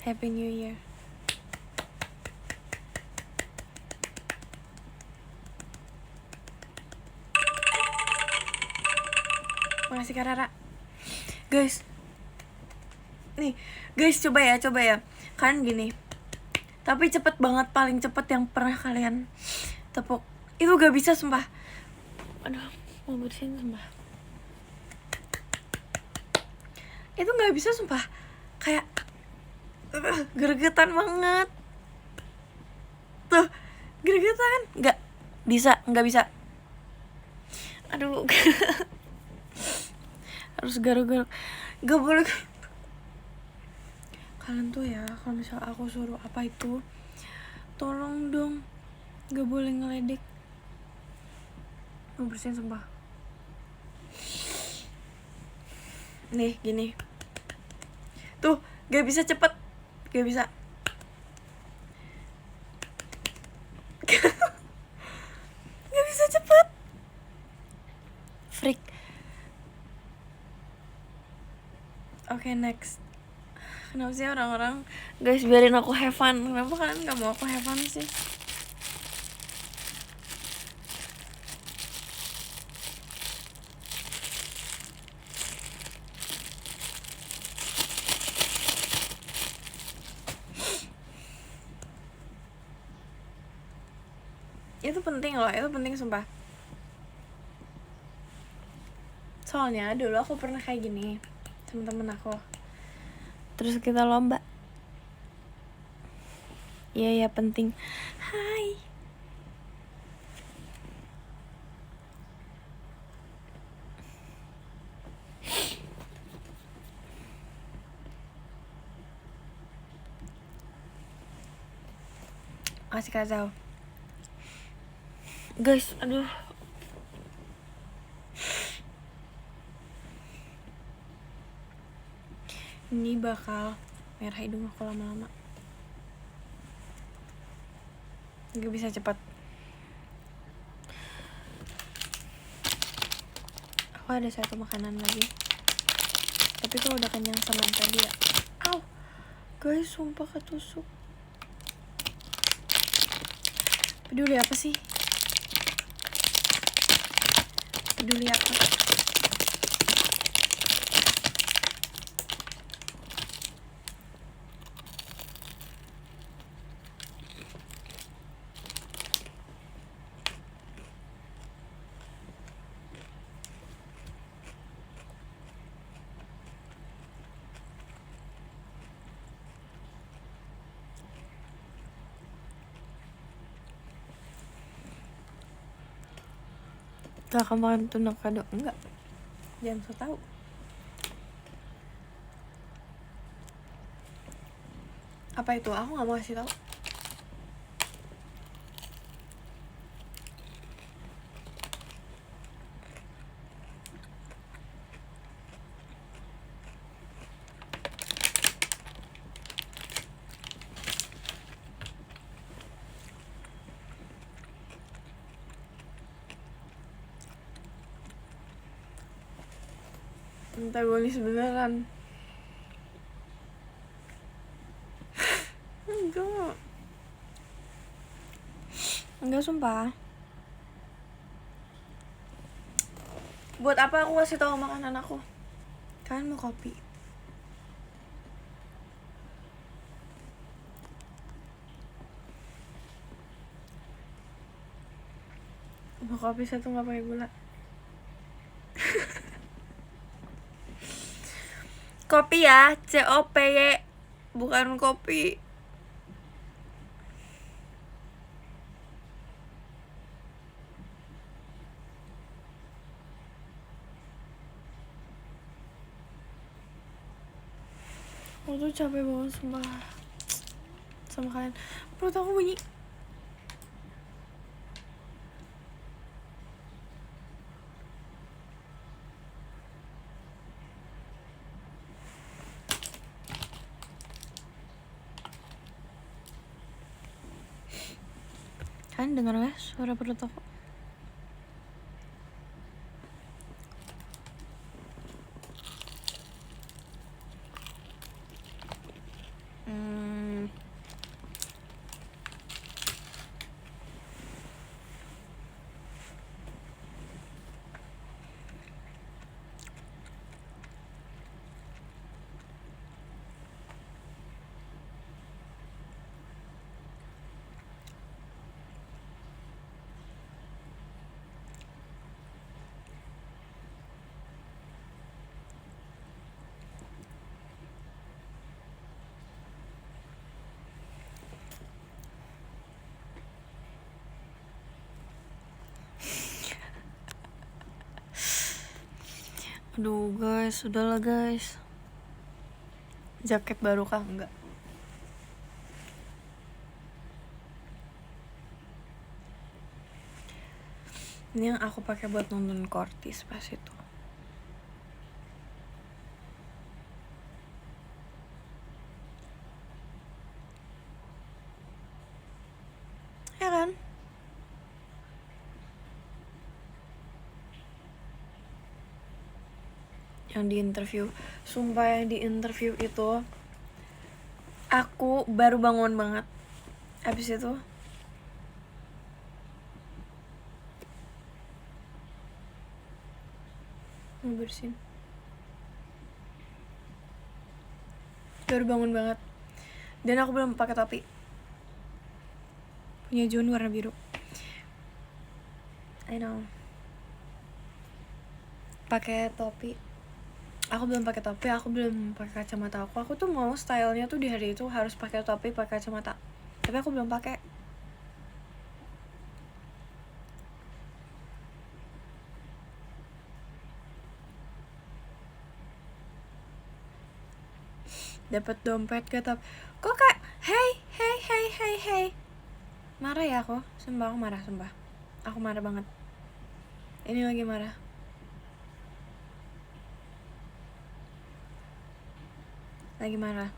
Happy New Year. Makasih Kak Rara. Guys, nih guys, coba ya kan gini, tapi cepet banget, paling cepet yang pernah kalian tepuk. Itu gak bisa sumpah. Aduh, mau bersihin sumpah. Itu gak bisa sumpah. Kayak gregetan banget. Tuh, gregetan. Gak bisa. Aduh. harus garuk-garuk, gak boleh gitu. Kalian tuh ya kalau misal aku suruh apa itu, tolong dong, gak boleh ngeledek. Mau bersihin sumpah. Nih gini tuh, gak bisa cepet, gak bisa. Gak bisa cepet, freak. Oke, next. Kenapa sih orang-orang, guys, biarin aku have fun. Kenapa kalian gak mau aku have fun sih? Itu penting loh, itu penting sumpah. Soalnya dulu aku pernah kayak gini temen-temen aku, terus kita lomba. Iya ya, penting. Hai. Kasih kacau, guys. Aduh, ini bakal merah hidung aku lama-lama. Gak bisa cepat. Aku ada satu makanan lagi, tapi tuh udah kenyang sama yang tadi ya. Au, guys, sumpah ketusuk. Peduli apa sih? Peduli apa? Gak akan makan tuna kado, enggak. Jangan so tau. Apa itu? Aku gak mau kasih tau. Antagonis beneran. Enggak sumpah. Buat apa aku kasih tahu makanan aku? Kalian mau kopi? Mau kopi satu nggak pakai gula? Kopi ya, COPY, bukan kopi. Aku tuh capek banget sumpah sama kalian. Perut aku bunyi. Kalian dengar gak suara perut aku? Aduh guys, udahlah guys. Jaket baru kah? Enggak. Ini yang aku pakai buat nonton Kortis pas itu. Ya kan? Yang di interview, sumpah yang di interview itu aku baru bangun banget. Abis itu ngebersihin, baru bangun banget. Dan aku belum pakai topi. Punya Jun warna biru. I know. Pakai topi. Aku belum pakai topi, aku belum pakai kacamata aku. Aku tuh mau stylenya tuh di hari itu harus pakai topi, pakai kacamata. Tapi aku belum pakai. Dapat dompet kata, kok kak, hey. Marah ya aku, sumpah aku marah, sumpah. Aku marah banget. Ini lagi marah. Lagi marah.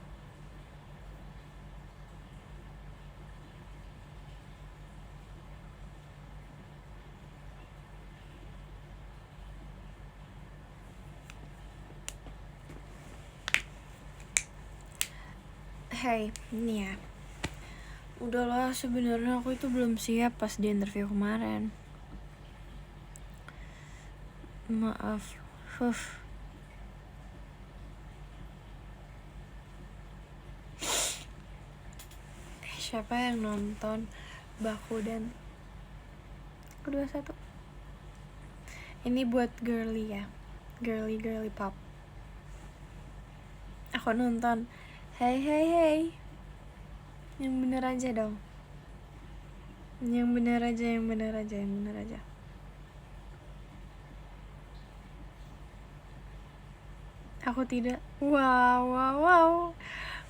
Hey, ini ya. Udahlah, sebenarnya aku itu belum siap pas di interview kemarin. Maaf. Siapa yang nonton Baku dan kedua satu? Ini buat girly ya, girly pop. Aku nonton. Hey. Yang bener aja dong. Yang bener aja. Aku tidak. Wow.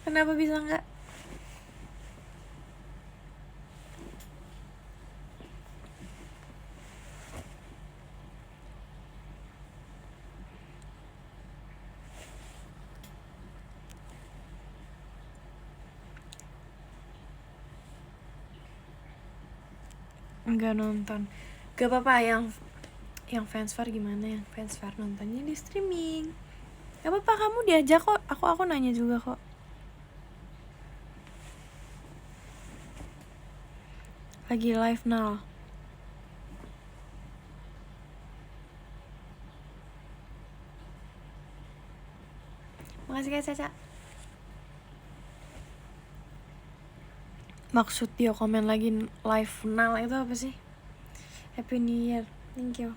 Kenapa bisa enggak? Enggak nonton. Gak apa-apa, yang fans Far gimana, yang fans Far nontonnya di streaming. Gak apa-apa, kamu diajak kok. Aku nanya juga kok. Lagi live now. Makasih Kak Caca. Maksud dia komen lagi live now itu apa sih? Happy New Year. Thank you.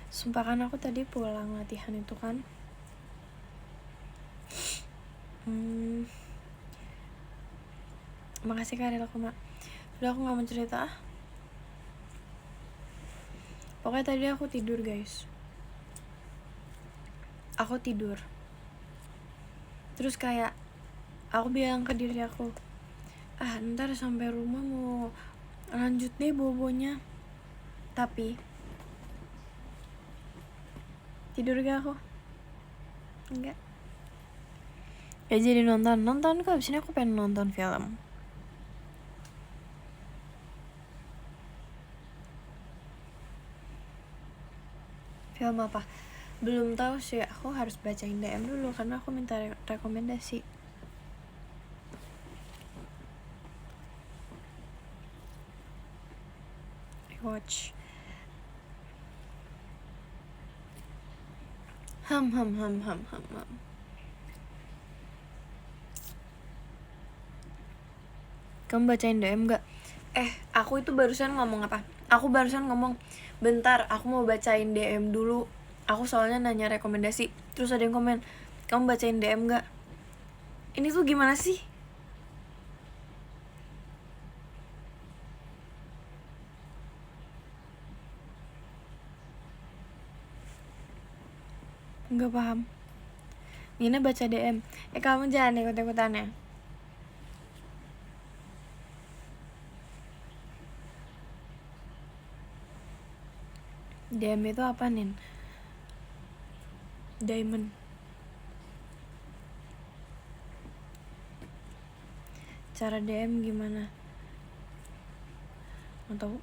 Sumpah kan aku tadi pulang latihan itu kan. Makasih Kak Rila Kuma. Udah aku gak mau cerita. Pokoknya tadi aku tidur guys. Aku tidur. Terus kayak aku bilang ke diri aku, ntar sampai rumah mau lanjut deh bobonya. Tapi tidur gak aku? Enggak. Ya jadi nonton kok. Abis ini aku pengen nonton film. Film apa? Belum tahu sih, aku harus bacain DM dulu karena aku minta rekomendasi. Watch. Ham. Kamu bacain DM gak? Aku itu barusan ngomong apa? Aku barusan ngomong, bentar aku mau bacain DM dulu. Aku soalnya nanya rekomendasi. Terus ada yang komen, kamu bacain DM gak? Ini tuh gimana sih? Nggak paham. Nina baca DM. Kamu jangan ikut-ikutan ya. DM itu apa, Nin? Diamond. Cara DM gimana? Mau tahu?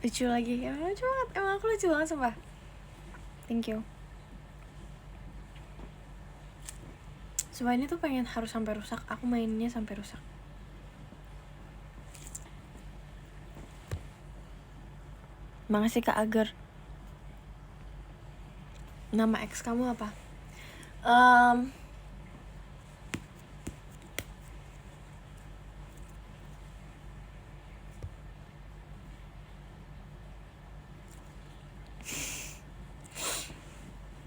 Lucu lagi. Emang lucu banget. Emang aku lucu banget sumpah. Thank you. Sumpah ini tuh pengen harus sampai rusak. Aku mainnya sampai rusak. Makasih Kak Agar. Nama ex kamu apa?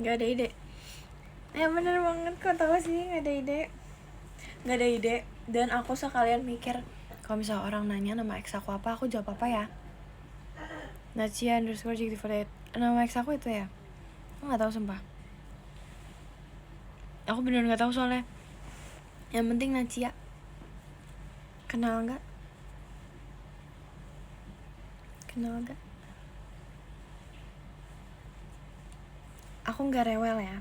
Gak ada ide. Ya bener banget, kok tau sih gak ada ide. Gak ada ide. Dan aku sekalian mikir, kalau misalnya orang nanya nama ex aku apa, aku jawab apa ya? Nacia_JKT48. Nama ex aku itu ya? Aku gak tahu sumpah. Aku bener gak tahu soalnya. Yang penting Nacia. Kenal gak? Kenal gak? Aku gak rewel ya.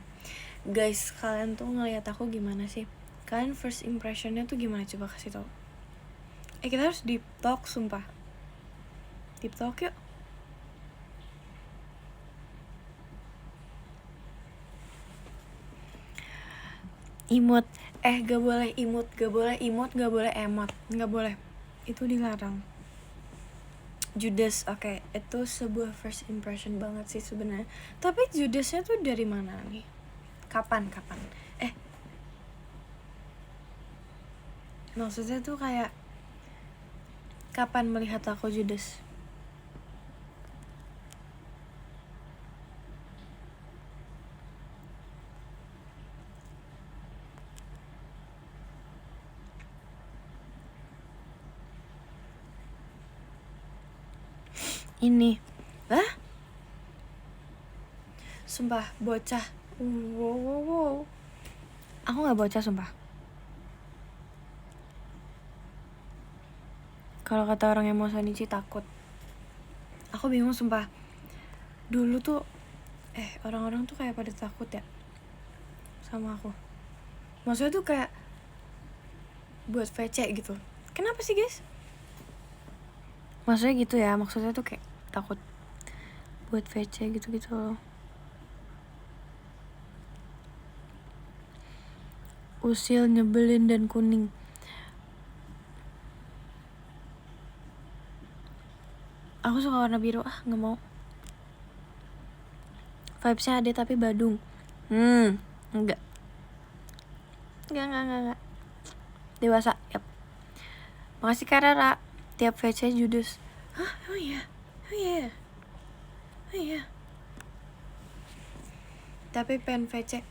Guys, kalian tuh ngeliat aku gimana sih? Kalian first impressionnya tuh gimana? Coba kasih tau. Kita harus deep talk sumpah. Deep talk yuk. Imut. Gak boleh imut, gak boleh imut, gak boleh emot. Gak boleh. Itu dilarang. Judas, oke, itu sebuah first impression banget sih sebenarnya. Tapi Judasnya tuh dari mana nih? Kapan? Maksudnya tuh kayak kapan melihat aku Judas? Ini, sumpah bocah. Wow. Aku nggak bocah sumpah. Kalau kata orang yang mau Sonichi takut. Aku bingung sumpah. Dulu tuh orang-orang tuh kayak pada takut ya sama aku. Maksudnya tuh kayak buat VC gitu. Kenapa sih guys? Maksudnya gitu ya, maksudnya tuh kayak takut buat VC gitu-gitu loh. Usil, nyebelin, dan kuning. Aku suka warna biru, gak mau. Vibesnya ada tapi Badung. Enggak. Dewasa, yap. Makasih Kak Rara. Tiap VC Judas. Oh iya. Tapi pengen VC.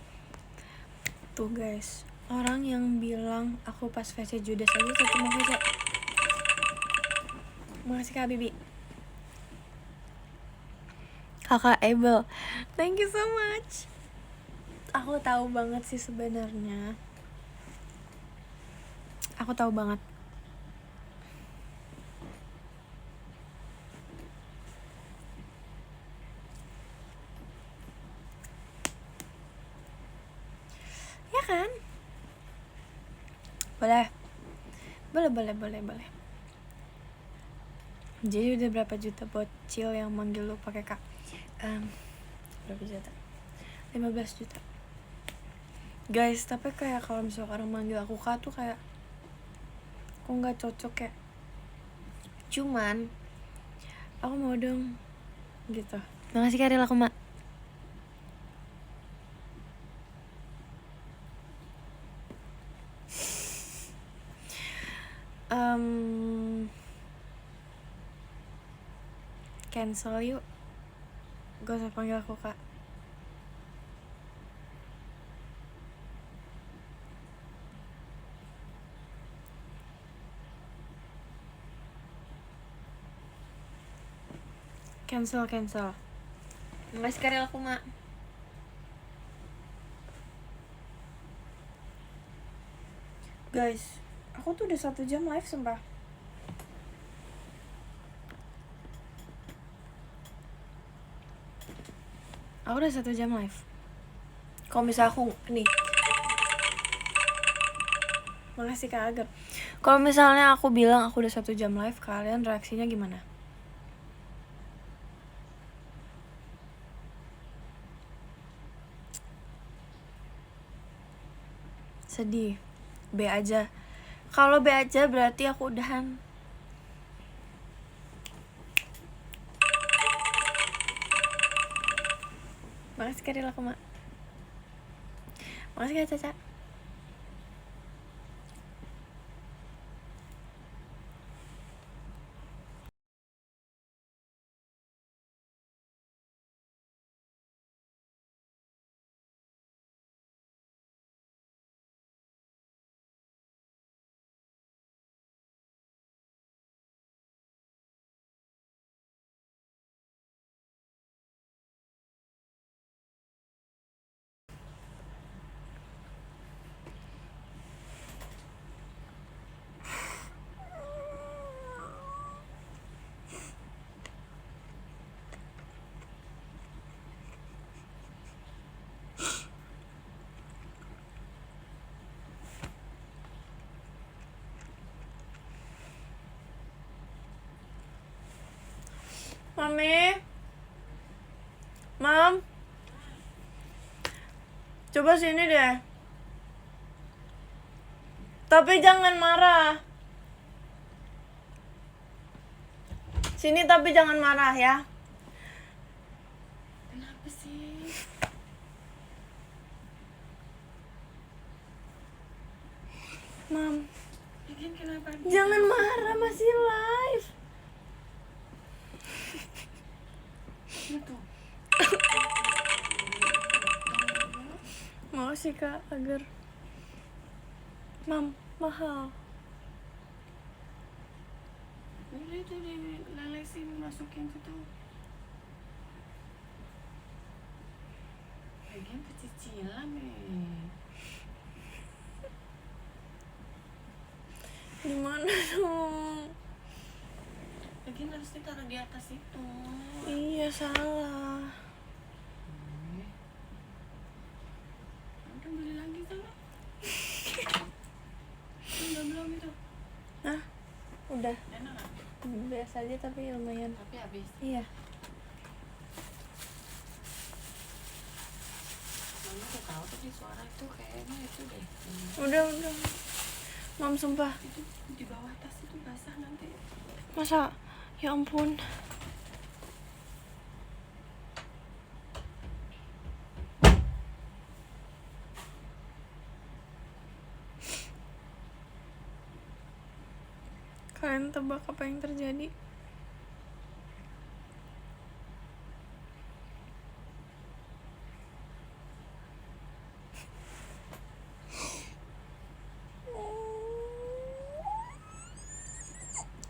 Tuh guys, orang yang bilang aku pas VC Judas aja tetap mau VC. Makasih Kak Bibi. Kakak Abel, thank you so much. Aku tahu banget sih sebenarnya. Aku tahu banget. Ya kan? Boleh. Jadi udah berapa juta bocil yang manggil lu pakai Kak? Berapa juta? 15 juta. Guys, tapi kayak kalau misalnya orang manggil aku Kak tuh kayak aku nggak cocok ya. Cuman aku mau dong gitu. Makasih Kak Rila Kuma. Cancel yuk. Gak usah panggil aku Kak. Cancel. Makasih Karel aku mak. Guys, aku tuh udah 1 jam live sumpah. Aku udah 1 jam live. Kalau misalnya aku nih, makasih Kak Agar. Kalau misalnya aku bilang aku udah 1 jam live, kalian reaksinya gimana? Sedih. B aja. Kalau B aja berarti aku udahan. Makasih Karel aku mak. Makasih Kak Caca. Mami, Mam, coba sini deh. Tapi jangan marah. Sini tapi jangan marah ya. Kenapa sih? Mam, kenapa? Jangan marah, masih live. Gitu. Makasih Kak Agar. Mam, mahal. Udah itu dilelesin, masukin situ. Lagian kecicilan nih. Gimana dong? Lagian harusnya taruh di atas itu. Iya salah. Udah beli lagi sana. Udah belum itu? Hah? Udah. Enak gak? Biasa aja tapi lumayan. Tapi habis? Iya. Mama udah tahu tadi suara itu kayaknya itu deh. Udah. Mam sumpah. Itu di bawah tas itu basah nanti. Masa? Ya ampun. Kalian tebak apa yang terjadi?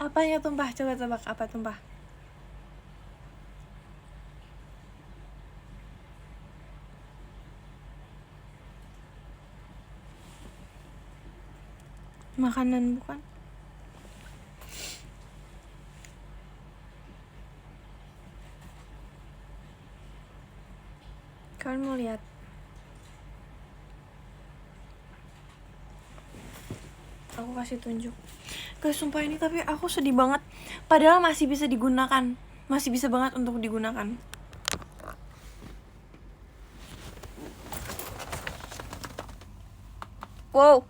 Apanya tumpah? Coba tebak apa tumpah? Makanan bukan? Kalian mau lihat? Aku kasih tunjuk. Guys, sumpah ini tapi aku sedih banget. Padahal masih bisa digunakan. Masih bisa banget untuk digunakan. Wow.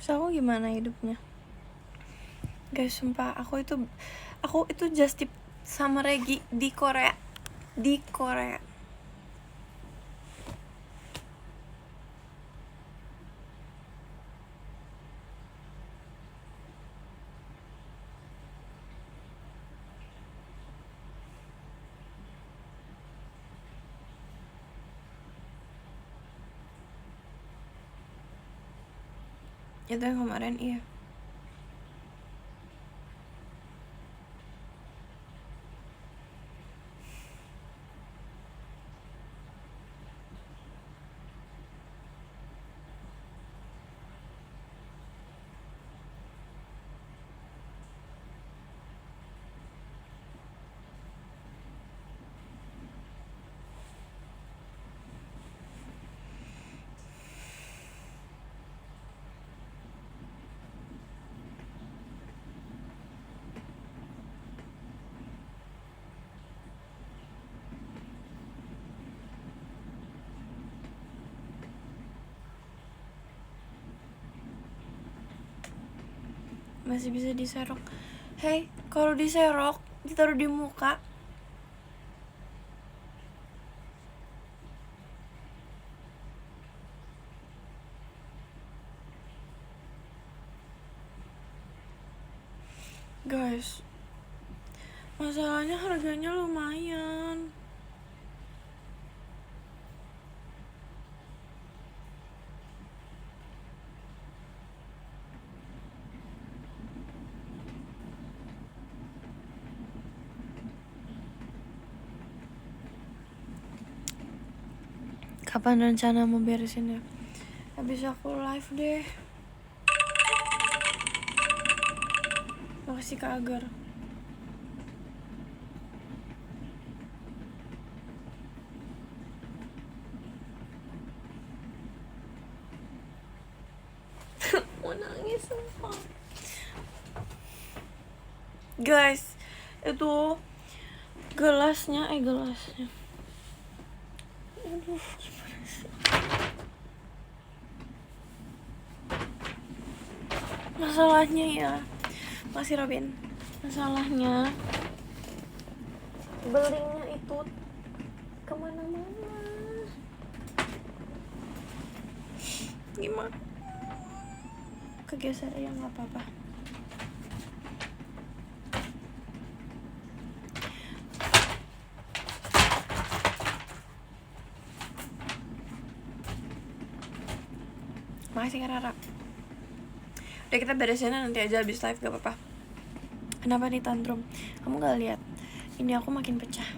Terus aku gimana hidupnya? Guys, sumpah aku itu just tip sama Regi di Korea. Itu yang kemarin, iya. Masih bisa diserok. Hey, kalau diserok ditaruh di muka. Guys, masalahnya harganya lumayan. Kapan rencana mau beresin ya? Habis aku live deh. Makasih Kak Agar. Mau nangis sumpah. Guys, itu gelasnya. Aduh, masalahnya ya, masih Robin. Masalahnya belinya itu kemana-mana. Gimana? Kegeser ya, nggak apa-apa. Makasih Kak Rara. Udah, kita beresinnya nanti aja habis live, gak apa-apa. Kenapa nih tantrum? Kamu gak lihat? Ini aku makin pecah.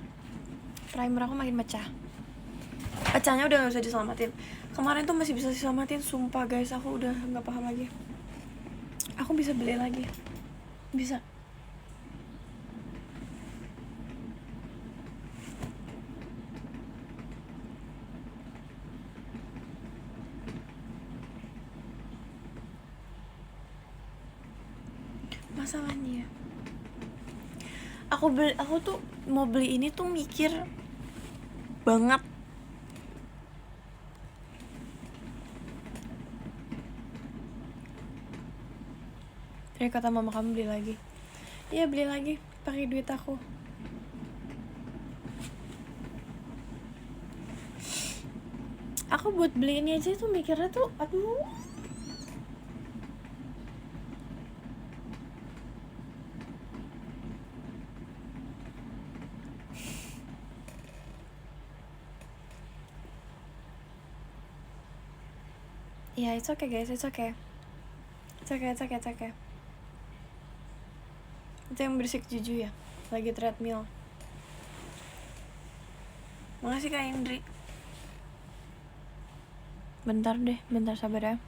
Primer aku makin pecah. Pecahnya udah gak bisa diselamatin. Kemarin tuh masih bisa diselamatin, sumpah guys. Aku udah gak paham lagi. Aku bisa beli lagi. Bisa. Masalahnya aku tuh mau beli ini tuh mikir banget. Jadi kata mama kamu beli lagi. Iya, beli lagi pakai duit aku. Aku buat beli ini aja tuh mikirnya tuh aduh. Ya, it's okay guys, it's okay. It's okay. Itu yang berisik Juju ya, lagi treadmill. Makasih Kak Indri. Bentar sabar ya.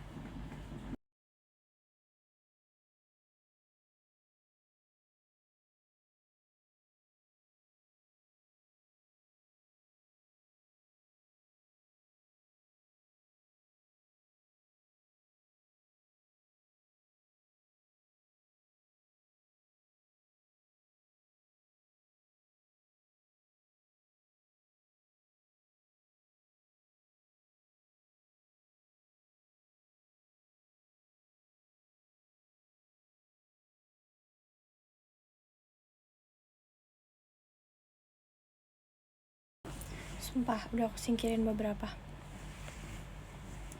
Sumpah, udah aku singkirin beberapa.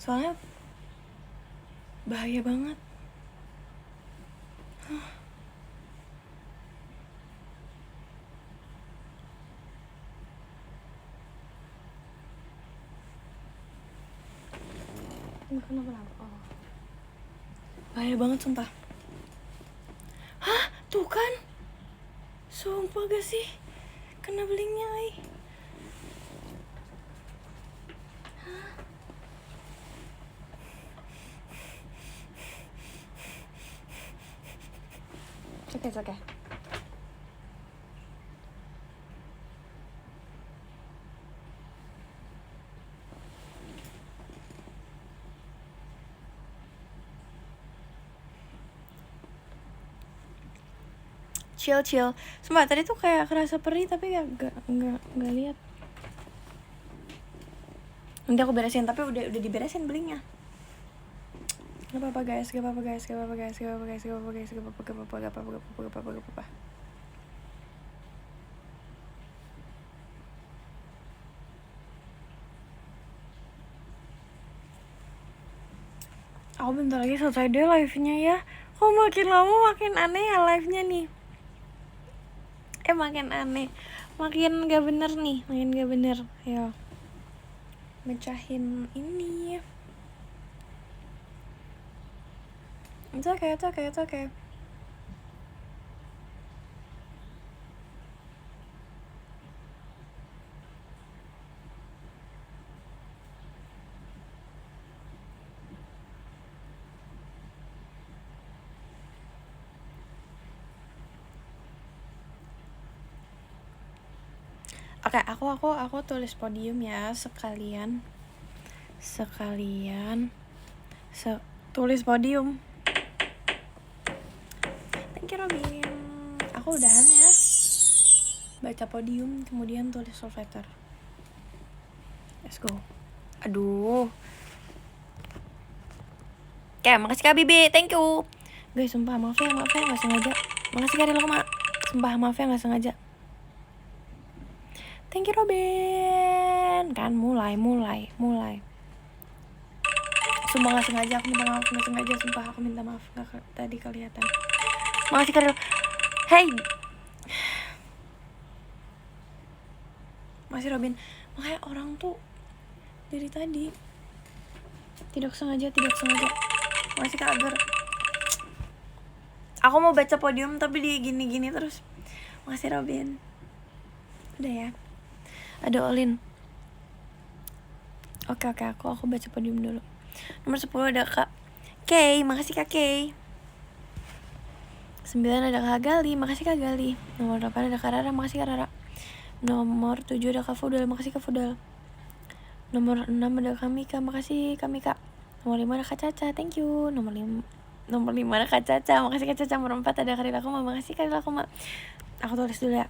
Soalnya bahaya banget. Kenapa? Oh. Bahaya banget sumpah. Hah? Tuh kan? Sumpah gak sih? Kena blinknya ay. It's okay. Chill. Sumpah tadi tuh kayak kerasa perih tapi nggak lihat. Nanti aku beresin, tapi udah diberesin blinknya. Gak apa-apa guys. Aku bentar lagi selesai deh live-nya ya. Kok makin lama makin aneh ya live-nya nih. Makin aneh, makin gak bener nih, Ayo mecahin ini. It's okay. Oke, aku tulis podium ya sekalian tulis podium. Thank you Robin. Aku udahan ya. Baca podium kemudian tulis love letter. Let's go. Aduh. Oke, makasih Kak Bibi. Thank you. Guys, sumpah maaf ya gak sengaja. Makasih Kak Rilma. Sumpah maaf ya gak sengaja. Thank you Robin. Kan mulai. Sumpah gak sengaja, aku minta maaf. Sumpah aku minta maaf, gak tadi kelihatan. Makasih Karel. Hey, masih Robin. Makanya orang tuh dari tadi tidak sengaja. Makasih Kak Agar. Aku mau baca podium tapi dia gini terus. Makasih Robin. Udah ya. Ada Olin. Oke, aku baca podium dulu. Nomor 10 ada Kak Kay, makasih Kak Kay. 9 ada Kak Gali, makasih Kak Gali. Nomor 8 ada Kak Rara, makasih Kak Rara. Nomor 7 ada Kak Fudal, makasih Kak Fudal. Nomor 6 ada Kak Mika, makasih Kak Mika. Nomor 5 ada Kak Caca, thank you. Nomor 5 ada Kak Caca, makasih Kak Caca. Nomor 4 ada Kak Rila Kuma, makasih Kak Rila Kuma. Aku tulis dulu ya.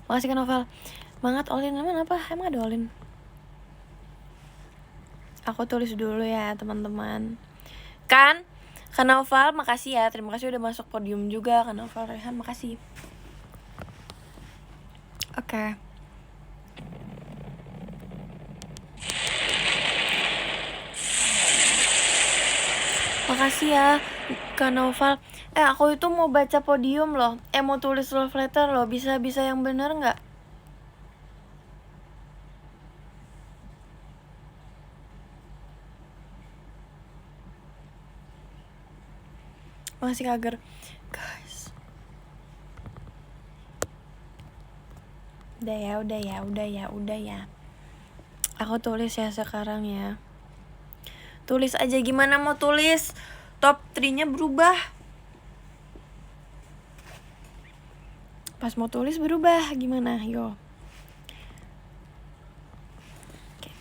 Makasih Kak Novel. Semangat Olin, emang apa? Emang ada Olin? Aku tulis dulu ya teman-teman. Kan Kak Novel, makasih ya. Terima kasih udah masuk podium juga. Kak Novel, Rehan, makasih. Oke. Makasih ya Kak Novel. Aku itu mau baca podium loh. Mau tulis love letter loh. Bisa yang bener gak? Makasih Kak Agar. Guys, udah ya. Aku tulis ya sekarang ya. Tulis aja, gimana mau tulis? Top 3-nya berubah. Pas mau tulis berubah, gimana? Yo.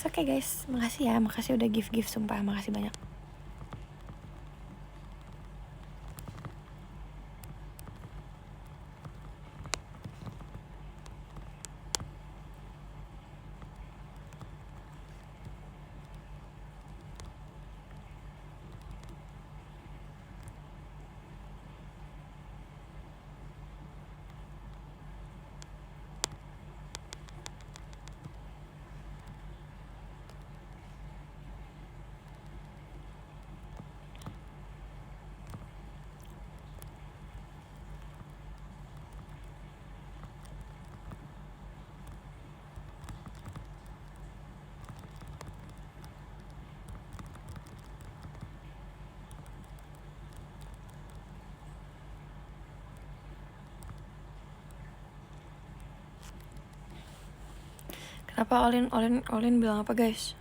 Oke guys, makasih ya. Makasih udah give sumpah, makasih banyak. Apa Olin bilang apa guys?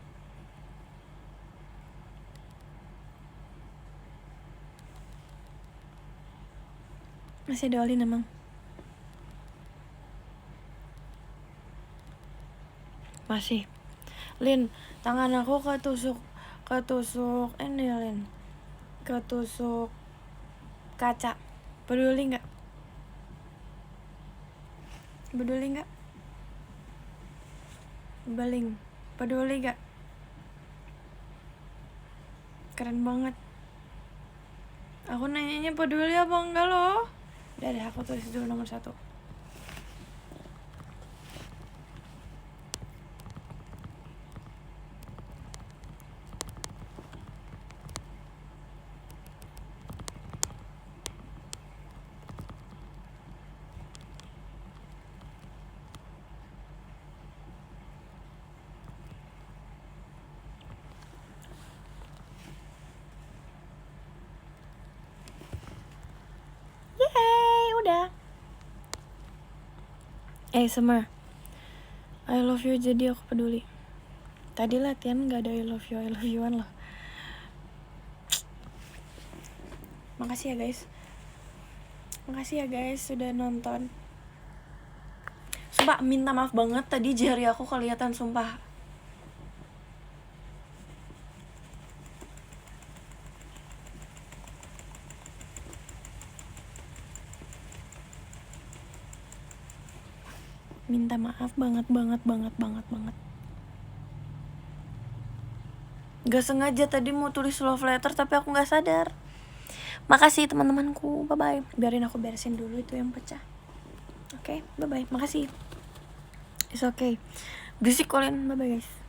Masih ada Olin emang? Masih. Lin, tangan aku ketusuk ini Lin. Ketusuk kaca. Peduli nggak? Beling. Peduli nggak? Keren banget. Aku nanyanya peduli apa enggak loh? Udah deh, aku tulis dulu nomor 1. Yeay, udah. Summer, I love you jadi aku peduli. Tadi latihan gak ada I love you-an loh. Makasih ya guys sudah nonton. Sumpah minta maaf banget tadi jari aku kelihatan, sumpah. Minta maaf banget. Gak sengaja tadi mau tulis love letter tapi aku gak sadar. Makasih teman-temanku, bye-bye. Biarin aku beresin dulu itu yang pecah. Oke, bye-bye, makasih. It's okay. Berisik Colin, bye-bye guys.